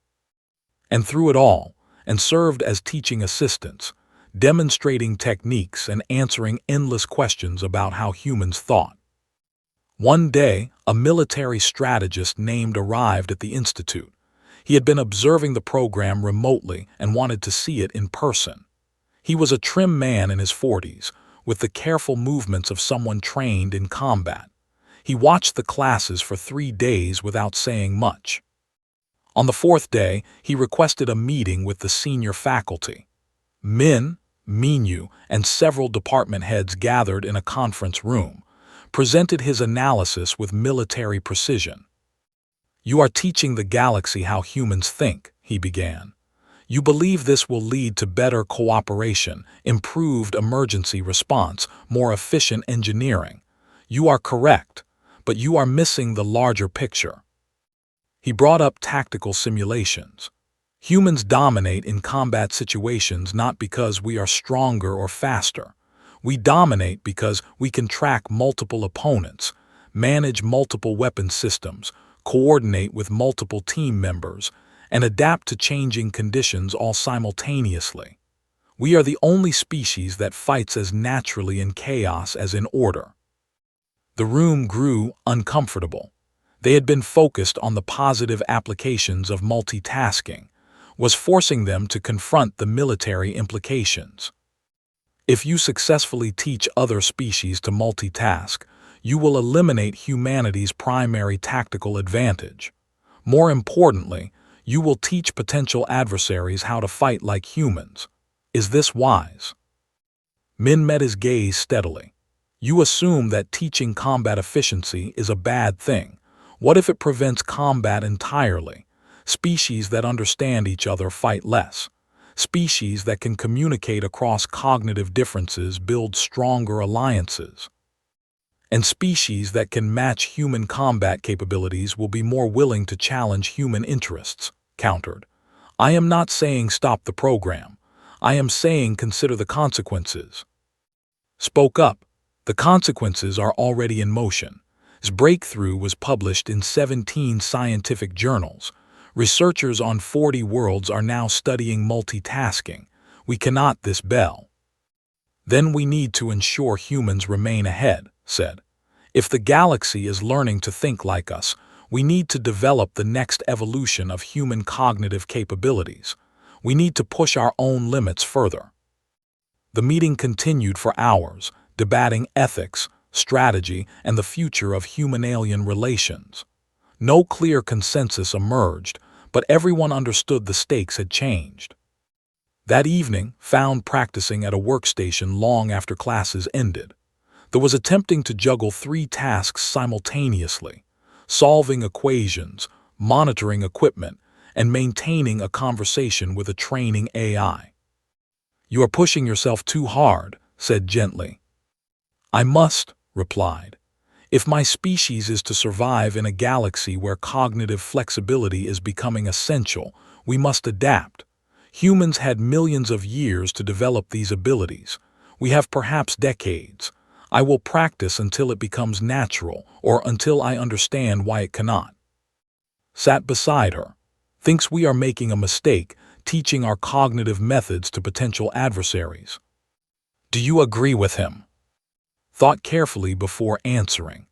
And through it all, and served as teaching assistants, demonstrating techniques and answering endless questions about how humans thought. One day, a military strategist named arrived at the institute. He had been observing the program remotely and wanted to see it in person. He was a trim man in his 40s, with the careful movements of someone trained in combat. He watched the classes for 3 days without saying much. On the 4th day, he requested a meeting with the senior faculty. Minyu, and several department heads gathered in a conference room, presented his analysis with military precision. "You are teaching the galaxy how humans think," he began. "You believe this will lead to better cooperation, improved emergency response, more efficient engineering. You are correct, but you are missing the larger picture." He brought up tactical simulations. Humans dominate in combat situations not because we are stronger or faster. We dominate because we can track multiple opponents, manage multiple weapon systems, coordinate with multiple team members, and adapt to changing conditions all simultaneously. We are the only species that fights as naturally in chaos as in order. The room grew uncomfortable. They had been focused on the positive applications of multitasking, was forcing them to confront the military implications. If you successfully teach other species to multitask, you will eliminate humanity's primary tactical advantage. More importantly, you will teach potential adversaries how to fight like humans. Is this wise? Min met his gaze steadily. You assume that teaching combat efficiency is a bad thing. What if it prevents combat entirely? Species that understand each other fight less. Species that can communicate across cognitive differences build stronger alliances. And species that can match human combat capabilities will be more willing to challenge human interests, countered. I am not saying stop the program. I am saying consider the consequences. Spoke up. The consequences are already in motion. His breakthrough was published in 17 scientific journals. Researchers on 40 worlds are now studying multitasking. We cannot this bell. Then we need to ensure humans remain ahead, said. If the galaxy is learning to think like us, we need to develop the next evolution of human cognitive capabilities. We need to push our own limits further. The meeting continued for hours, debating ethics, strategy, and the future of human-alien relations. No clear consensus emerged, but everyone understood the stakes had changed. That evening, found practicing at a workstation long after classes ended. There was attempting to juggle 3 tasks simultaneously: solving equations, monitoring equipment, and maintaining a conversation with a training AI. "You are pushing yourself too hard," said gently. "I must," replied. "If my species is to survive in a galaxy where cognitive flexibility is becoming essential, we must adapt. Humans had millions of years to develop these abilities. We have perhaps decades. I will practice until it becomes natural, or until I understand why it cannot." Sat beside her. Thinks we are making a mistake, teaching our cognitive methods to potential adversaries. "Do you agree with him?" Thought carefully before answering.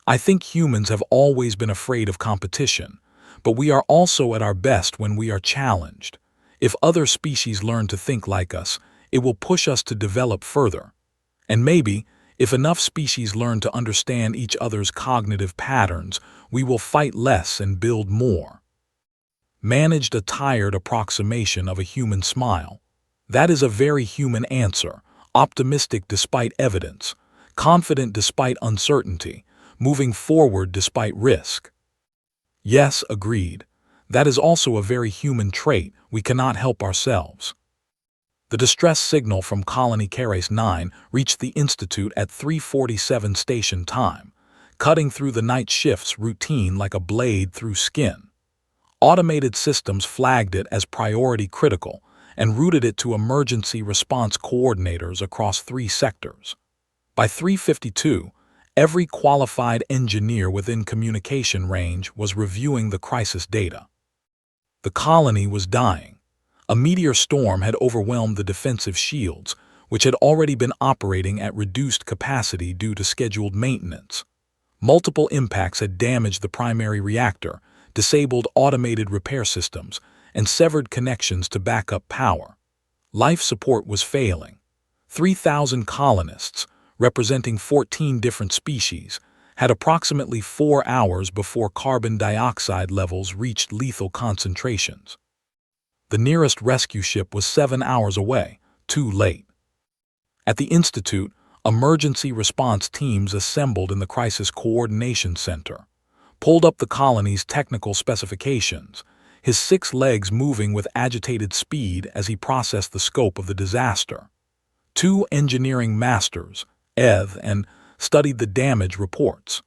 "I think humans have always been afraid of competition, but we are also at our best when we are challenged. If other species learn to think like us, it will push us to develop further. And maybe, if enough species learn to understand each other's cognitive patterns, we will fight less and build more." Managed a tired approximation of a human smile. "That is a very human answer, optimistic despite evidence, confident despite uncertainty, moving forward despite risk." "Yes," agreed. "That is also a very human trait. We cannot help ourselves." The distress signal from Colony Keres 9 reached the Institute at 3:47 station time, cutting through the night shift's routine like a blade through skin. Automated systems flagged it as priority critical and routed it to emergency response coordinators across 3 sectors. By 3:52, every qualified engineer within communication range was reviewing the crisis data. The colony was dying. A meteor storm had overwhelmed the defensive shields, which had already been operating at reduced capacity due to scheduled maintenance. Multiple impacts had damaged the primary reactor, disabled automated repair systems, and severed connections to backup power. Life support was failing. 3,000 colonists, representing 14 different species, had approximately 4 hours before carbon dioxide levels reached lethal concentrations. The nearest rescue ship was 7 hours away, too late. At the Institute, emergency response teams assembled in the Crisis Coordination Center, pulled up the colony's technical specifications, his 6 legs moving with agitated speed as he processed the scope of the disaster. 2 engineering masters, Eth and studied the damage reports.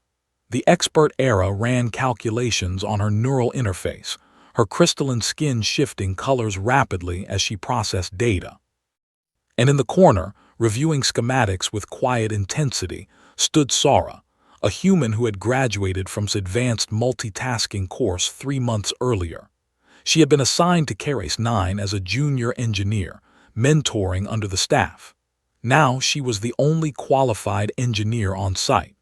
The expert Era ran calculations on her neural interface, her crystalline skin shifting colors rapidly as she processed data. And in the corner, reviewing schematics with quiet intensity, stood Sara, a human who had graduated from his advanced multitasking course 3 months earlier. She had been assigned to Keres 9 as a junior engineer, mentoring under the staff. Now she was the only qualified engineer on site.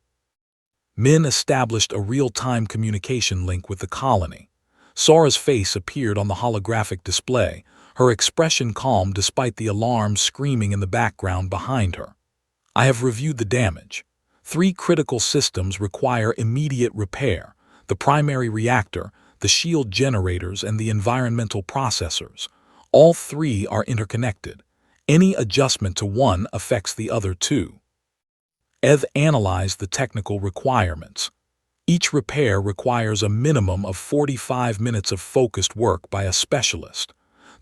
Min established a real-time communication link with the colony. Sara's face appeared on the holographic display, her expression calm despite the alarm screaming in the background behind her. "I have reviewed the damage. 3 critical systems require immediate repair: the primary reactor, the shield generators, and the environmental processors. All 3 are interconnected. Any adjustment to one affects the other 2. Eth analyzed the technical requirements. Each repair requires a minimum of 45 minutes of focused work by a specialist.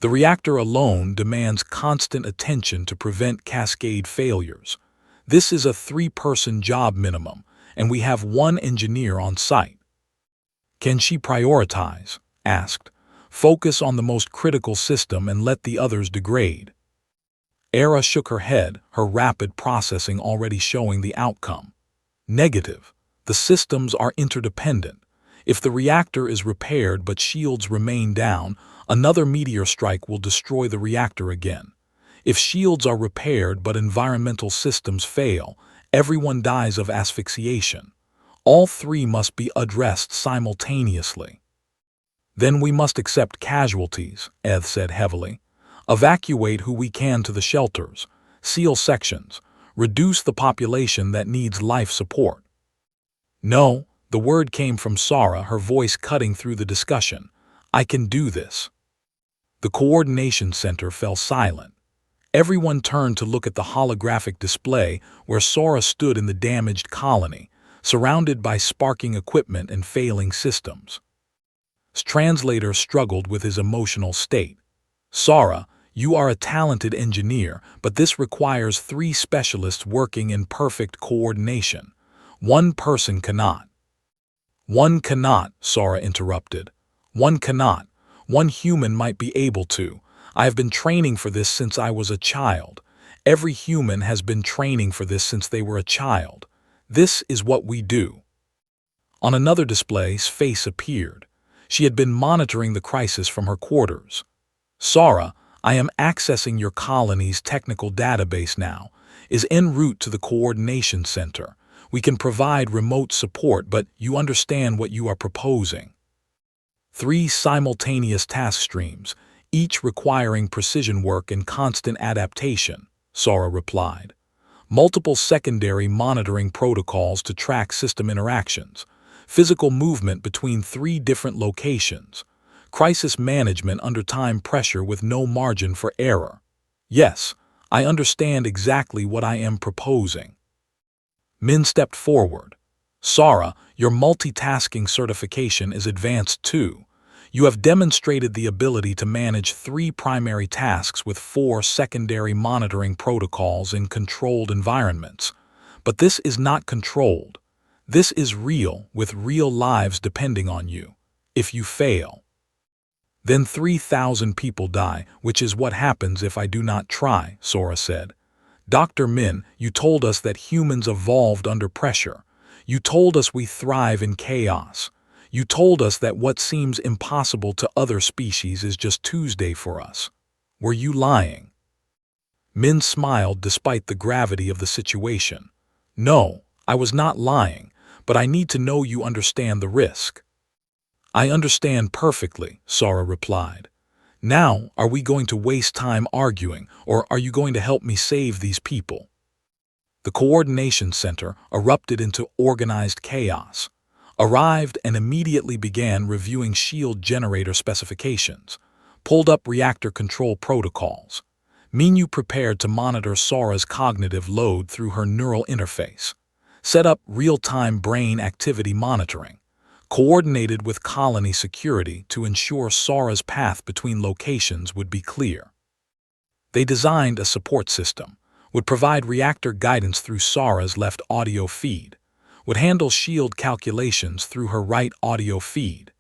The reactor alone demands constant attention to prevent cascade failures. This is a 3-person job minimum, and we have 1 engineer on site." "Can she prioritize?" asked. "Focus on the most critical system and let the others degrade." Era shook her head, her rapid processing already showing the outcome. "Negative. The systems are interdependent. If the reactor is repaired but shields remain down, another meteor strike will destroy the reactor again. If shields are repaired but environmental systems fail, everyone dies of asphyxiation. All 3 must be addressed simultaneously." Then we must accept casualties, Eth said heavily. Evacuate who we can to the shelters, seal sections, reduce the population that needs life support. No, the word came from Sara, her voice cutting through the discussion. I can do this. The coordination center fell silent. Everyone turned to look at the holographic display where Sara stood in the damaged colony, surrounded by sparking equipment and failing systems. Translator struggled with his emotional state. Sara, you are a talented engineer, but this requires 3 specialists working in perfect coordination. One person cannot. One cannot, Sara interrupted. One cannot. One human might be able to. I have been training for this since I was a child. Every human has been training for this since they were a child. This is what we do. On another display's face appeared. She had been monitoring the crisis from her quarters. Sara, I am accessing your colony's technical database now. Is en route to the coordination center. We can provide remote support, but you understand what you are proposing. 3 simultaneous task streams, each requiring precision work and constant adaptation, Sara replied. Multiple secondary monitoring protocols to track system interactions, physical movement between 3 different locations, crisis management under time pressure with no margin for error. Yes, I understand exactly what I am proposing. Min stepped forward. Sara, your multitasking certification is advanced too. You have demonstrated the ability to manage 3 primary tasks with 4 secondary monitoring protocols in controlled environments. But this is not controlled. This is real, with real lives depending on you. If you fail, then 3,000 people die, which is what happens if I do not try, Sara said. Dr. Min, you told us that humans evolved under pressure. You told us we thrive in chaos. You told us that what seems impossible to other species is just Tuesday for us. Were you lying? Min smiled despite the gravity of the situation. No, I was not lying, but I need to know you understand the risk. I understand perfectly, Sara replied. Now, are we going to waste time arguing, or are you going to help me save these people? The coordination center erupted into organized chaos. Arrived and immediately began reviewing shield generator specifications, pulled up reactor control protocols. Minyu prepared to monitor Sara's cognitive load through her neural interface, set up real-time brain activity monitoring, coordinated with colony security to ensure Sara's path between locations would be clear. They designed a support system, would provide reactor guidance through Sara's left audio feed, would handle shield calculations through her right audio feed.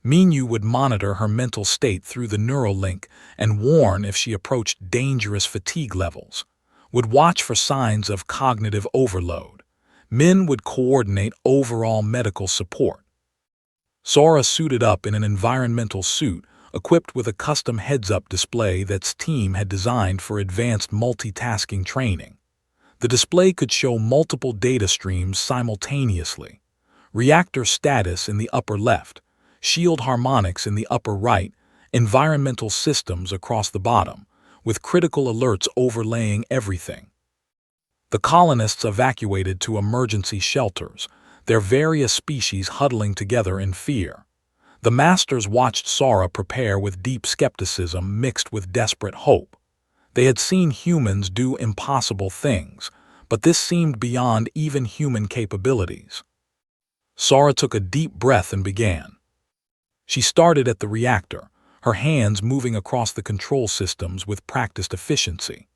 Minyu would monitor her mental state through the neural link and warn if she approached dangerous fatigue levels, would watch for signs of cognitive overload. Min would coordinate overall medical support. Sara suited up in an environmental suit equipped with a custom heads-up display that's team had designed for advanced multitasking training. The display could show multiple data streams simultaneously. Reactor status in the upper left, shield harmonics in the upper right, environmental systems across the bottom, with critical alerts overlaying everything. The colonists evacuated to emergency shelters, their various species huddling together in fear. The masters watched Sara prepare with deep skepticism mixed with desperate hope. They had seen humans do impossible things, but this seemed beyond even human capabilities. Sara took a deep breath and began. She started at the reactor, her hands moving across the control systems with practiced efficiency.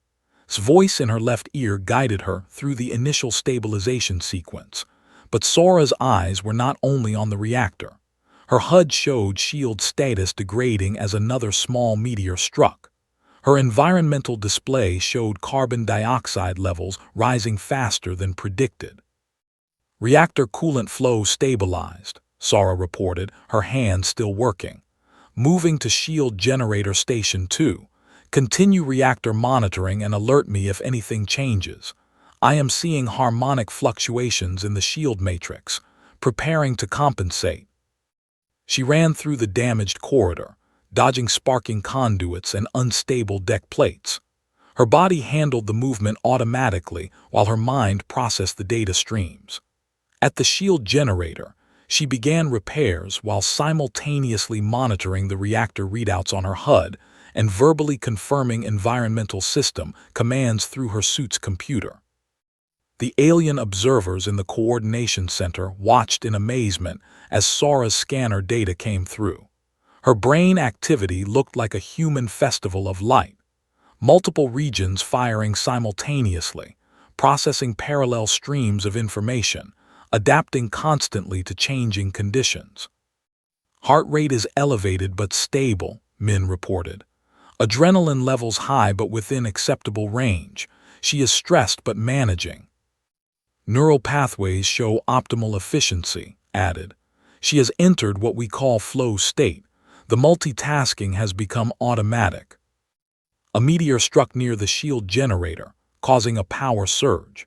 His voice in her left ear guided her through the initial stabilization sequence, but Sara's eyes were not only on the reactor. Her HUD showed shield status degrading as another small meteor struck. Her environmental display showed carbon dioxide levels rising faster than predicted. Reactor coolant flow stabilized, Sara reported, her hands still working. Moving to shield generator station 2. Continue reactor monitoring and alert me if anything changes. I am seeing harmonic fluctuations in the shield matrix, preparing to compensate. She ran through the damaged corridor, dodging sparking conduits and unstable deck plates. Her body handled the movement automatically while her mind processed the data streams. At the shield generator, she began repairs while simultaneously monitoring the reactor readouts on her HUD and verbally confirming environmental system commands through her suit's computer. The alien observers in the coordination center watched in amazement as Sora's scanner data came through. Her brain activity looked like a human festival of light, multiple regions firing simultaneously, processing parallel streams of information, adapting constantly to changing conditions. Heart rate is elevated but stable, Min reported. Adrenaline levels high but within acceptable range. She is stressed but managing. Neural pathways show optimal efficiency, added. She has entered what we call flow state. The multitasking has become automatic. A meteor struck near the shield generator, causing a power surge.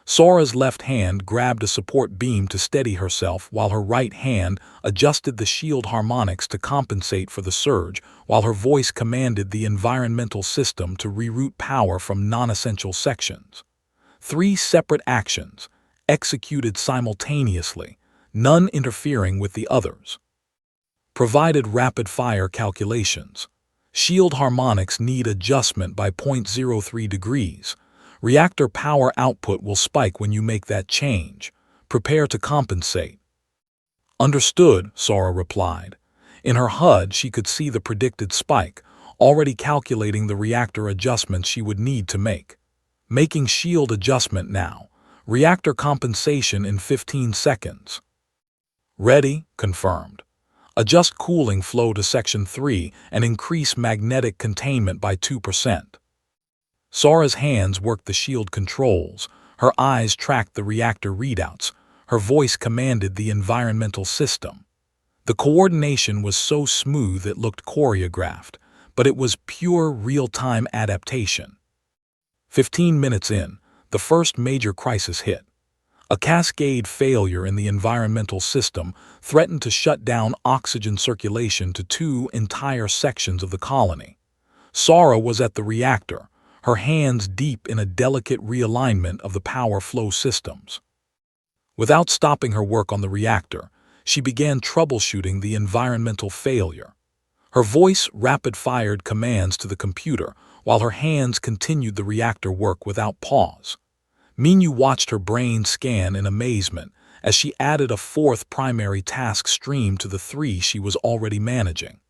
Sora's left hand grabbed a support beam to steady herself while her right hand adjusted the shield harmonics to compensate for the surge, while her voice commanded the environmental system to reroute power from non-essential sections. 3 separate actions, executed simultaneously, none interfering with the others. Provided rapid-fire calculations. Shield harmonics need adjustment by 0.03 degrees. Reactor power output will spike when you make that change. Prepare to compensate. Understood, Sora replied. In her HUD, she could see the predicted spike, already calculating the reactor adjustments she would need to make. Making shield adjustment now. Reactor compensation in 15 seconds. Ready, confirmed. Adjust cooling flow to Section 3 and increase magnetic containment by 2%. Sora's hands worked the shield controls, her eyes tracked the reactor readouts, her voice commanded the environmental system. The coordination was so smooth it looked choreographed, but it was pure real-time adaptation. 15 minutes in, the first major crisis hit. A cascade failure in the environmental system threatened to shut down oxygen circulation to 2 entire sections of the colony. Sora was at the reactor, her hands deep in a delicate realignment of the power flow systems. Without stopping her work on the reactor, she began troubleshooting the environmental failure. Her voice rapid-fired commands to the computer, while her hands continued the reactor work without pause. Minyu watched her brain scan in amazement as she added a 4th primary task stream to the 3 she was already managing.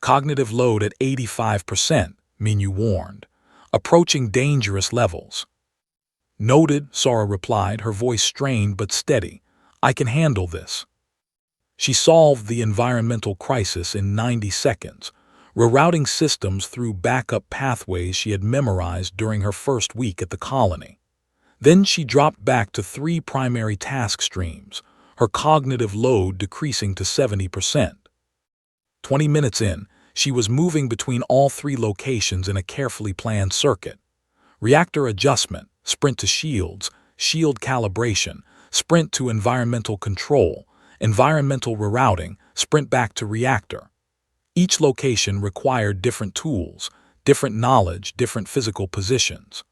Cognitive load at 85%, Minyu warned. Approaching dangerous levels. Noted, Sora replied, her voice strained but steady. I can handle this. She solved the environmental crisis in 90 seconds, rerouting systems through backup pathways she had memorized during her first week at the colony. Then she dropped back to 3 primary task streams, her cognitive load decreasing to 70%. 20 minutes in, she was moving between all 3 locations in a carefully planned circuit. Reactor adjustment, sprint to shields, shield calibration, sprint to environmental control, environmental rerouting, sprint back to reactor. Each location required different tools, different knowledge, different physical positions.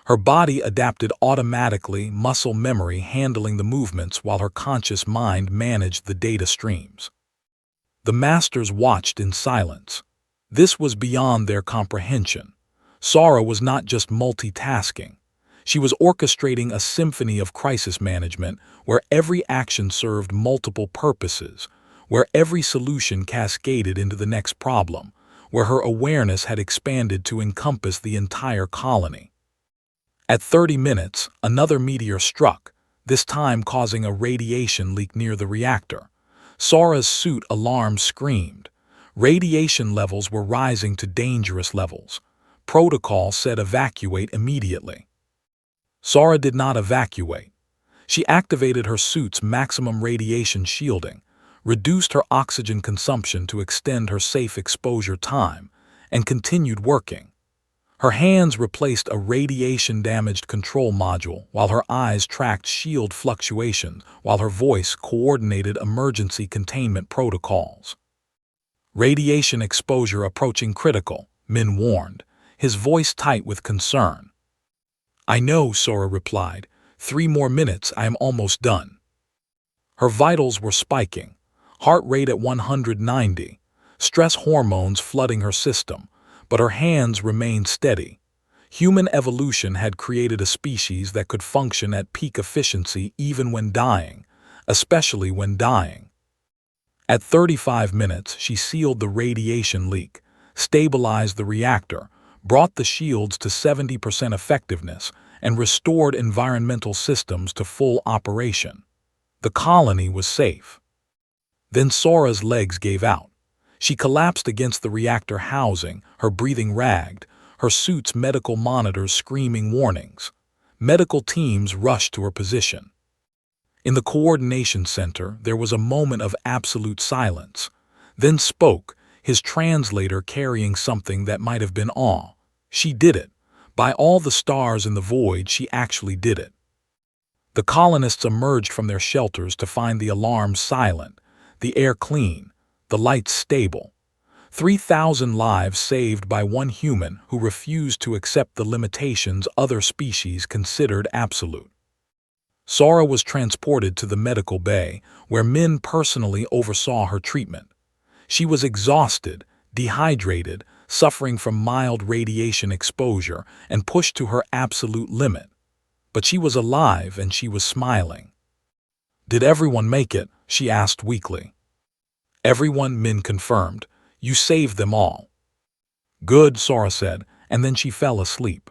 Her body adapted automatically, muscle memory handling the movements while her conscious mind managed the data streams. The masters watched in silence. This was beyond their comprehension. Sora was not just multitasking. She was orchestrating a symphony of crisis management where every action served multiple purposes, where every solution cascaded into the next problem, where her awareness had expanded to encompass the entire colony. At 30 minutes, another meteor struck, this time causing a radiation leak near the reactor. Sora's suit alarm screamed. Radiation levels were rising to dangerous levels. Protocol said evacuate immediately. Sora did not evacuate. She activated her suit's maximum radiation shielding, reduced her oxygen consumption to extend her safe exposure time, and continued working. Her hands replaced a radiation-damaged control module, while her eyes tracked shield fluctuations, while her voice coordinated emergency containment protocols. Radiation exposure approaching critical, Min warned, his voice tight with concern. I know, Sora replied. 3 more minutes, I am almost done. Her vitals were spiking, heart rate at 190, stress hormones flooding her system, but her hands remained steady. Human evolution had created a species that could function at peak efficiency even when dying, especially when dying. At 35 minutes, she sealed the radiation leak, stabilized the reactor, brought the shields to 70% effectiveness, and restored environmental systems to full operation. The colony was safe. Then Sora's legs gave out. She collapsed against the reactor housing, her breathing ragged, her suit's medical monitors screaming warnings. Medical teams rushed to her position. In the coordination center, there was a moment of absolute silence. Then spoke, his translator carrying something that might have been awe. She did it. By all the stars in the void, she actually did it. The colonists emerged from their shelters to find the alarms silent, the air clean, the lights stable. 3,000 lives saved by one human who refused to accept the limitations other species considered absolute. Sora was transported to the medical bay, where Min personally oversaw her treatment. She was exhausted, dehydrated, suffering from mild radiation exposure, and pushed to her absolute limit. But she was alive and she was smiling. Did everyone make it? She asked weakly. Everyone, Min confirmed. You saved them all. Good, Sora said, and then she fell asleep.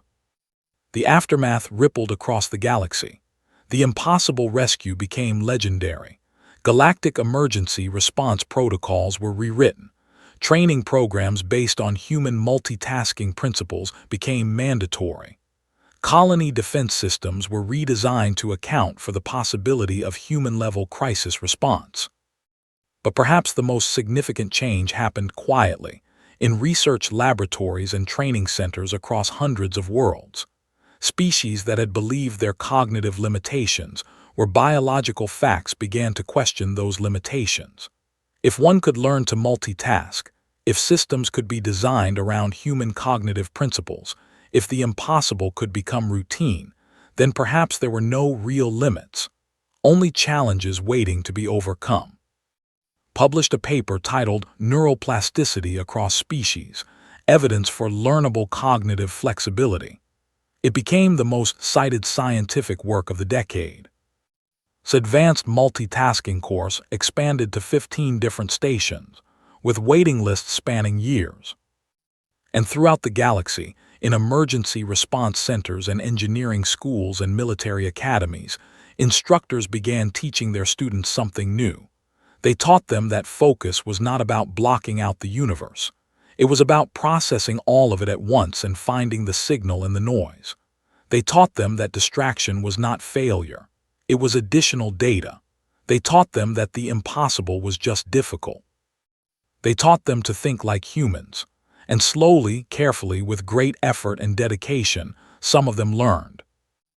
The aftermath rippled across the galaxy. The impossible rescue became legendary. Galactic emergency response protocols were rewritten. Training programs based on human multitasking principles became mandatory. Colony defense systems were redesigned to account for the possibility of human-level crisis response. But perhaps the most significant change happened quietly, in research laboratories and training centers across hundreds of worlds. Species that had believed their cognitive limitations, where biological facts began to question those limitations. If one could learn to multitask, if systems could be designed around human cognitive principles, if the impossible could become routine, then perhaps there were no real limits, only challenges waiting to be overcome. Published a paper titled Neuroplasticity Across Species, Evidence for Learnable Cognitive Flexibility. It became the most cited scientific work of the decade. Its advanced multitasking course expanded to 15 different stations, with waiting lists spanning years. And throughout the galaxy, in emergency response centers and engineering schools and military academies, instructors began teaching their students something new. They taught them that focus was not about blocking out the universe. It was about processing all of it at once and finding the signal in the noise. They taught them that distraction was not failure. It was additional data. They taught them that the impossible was just difficult. They taught them to think like humans. And slowly, carefully, with great effort and dedication, some of them learned.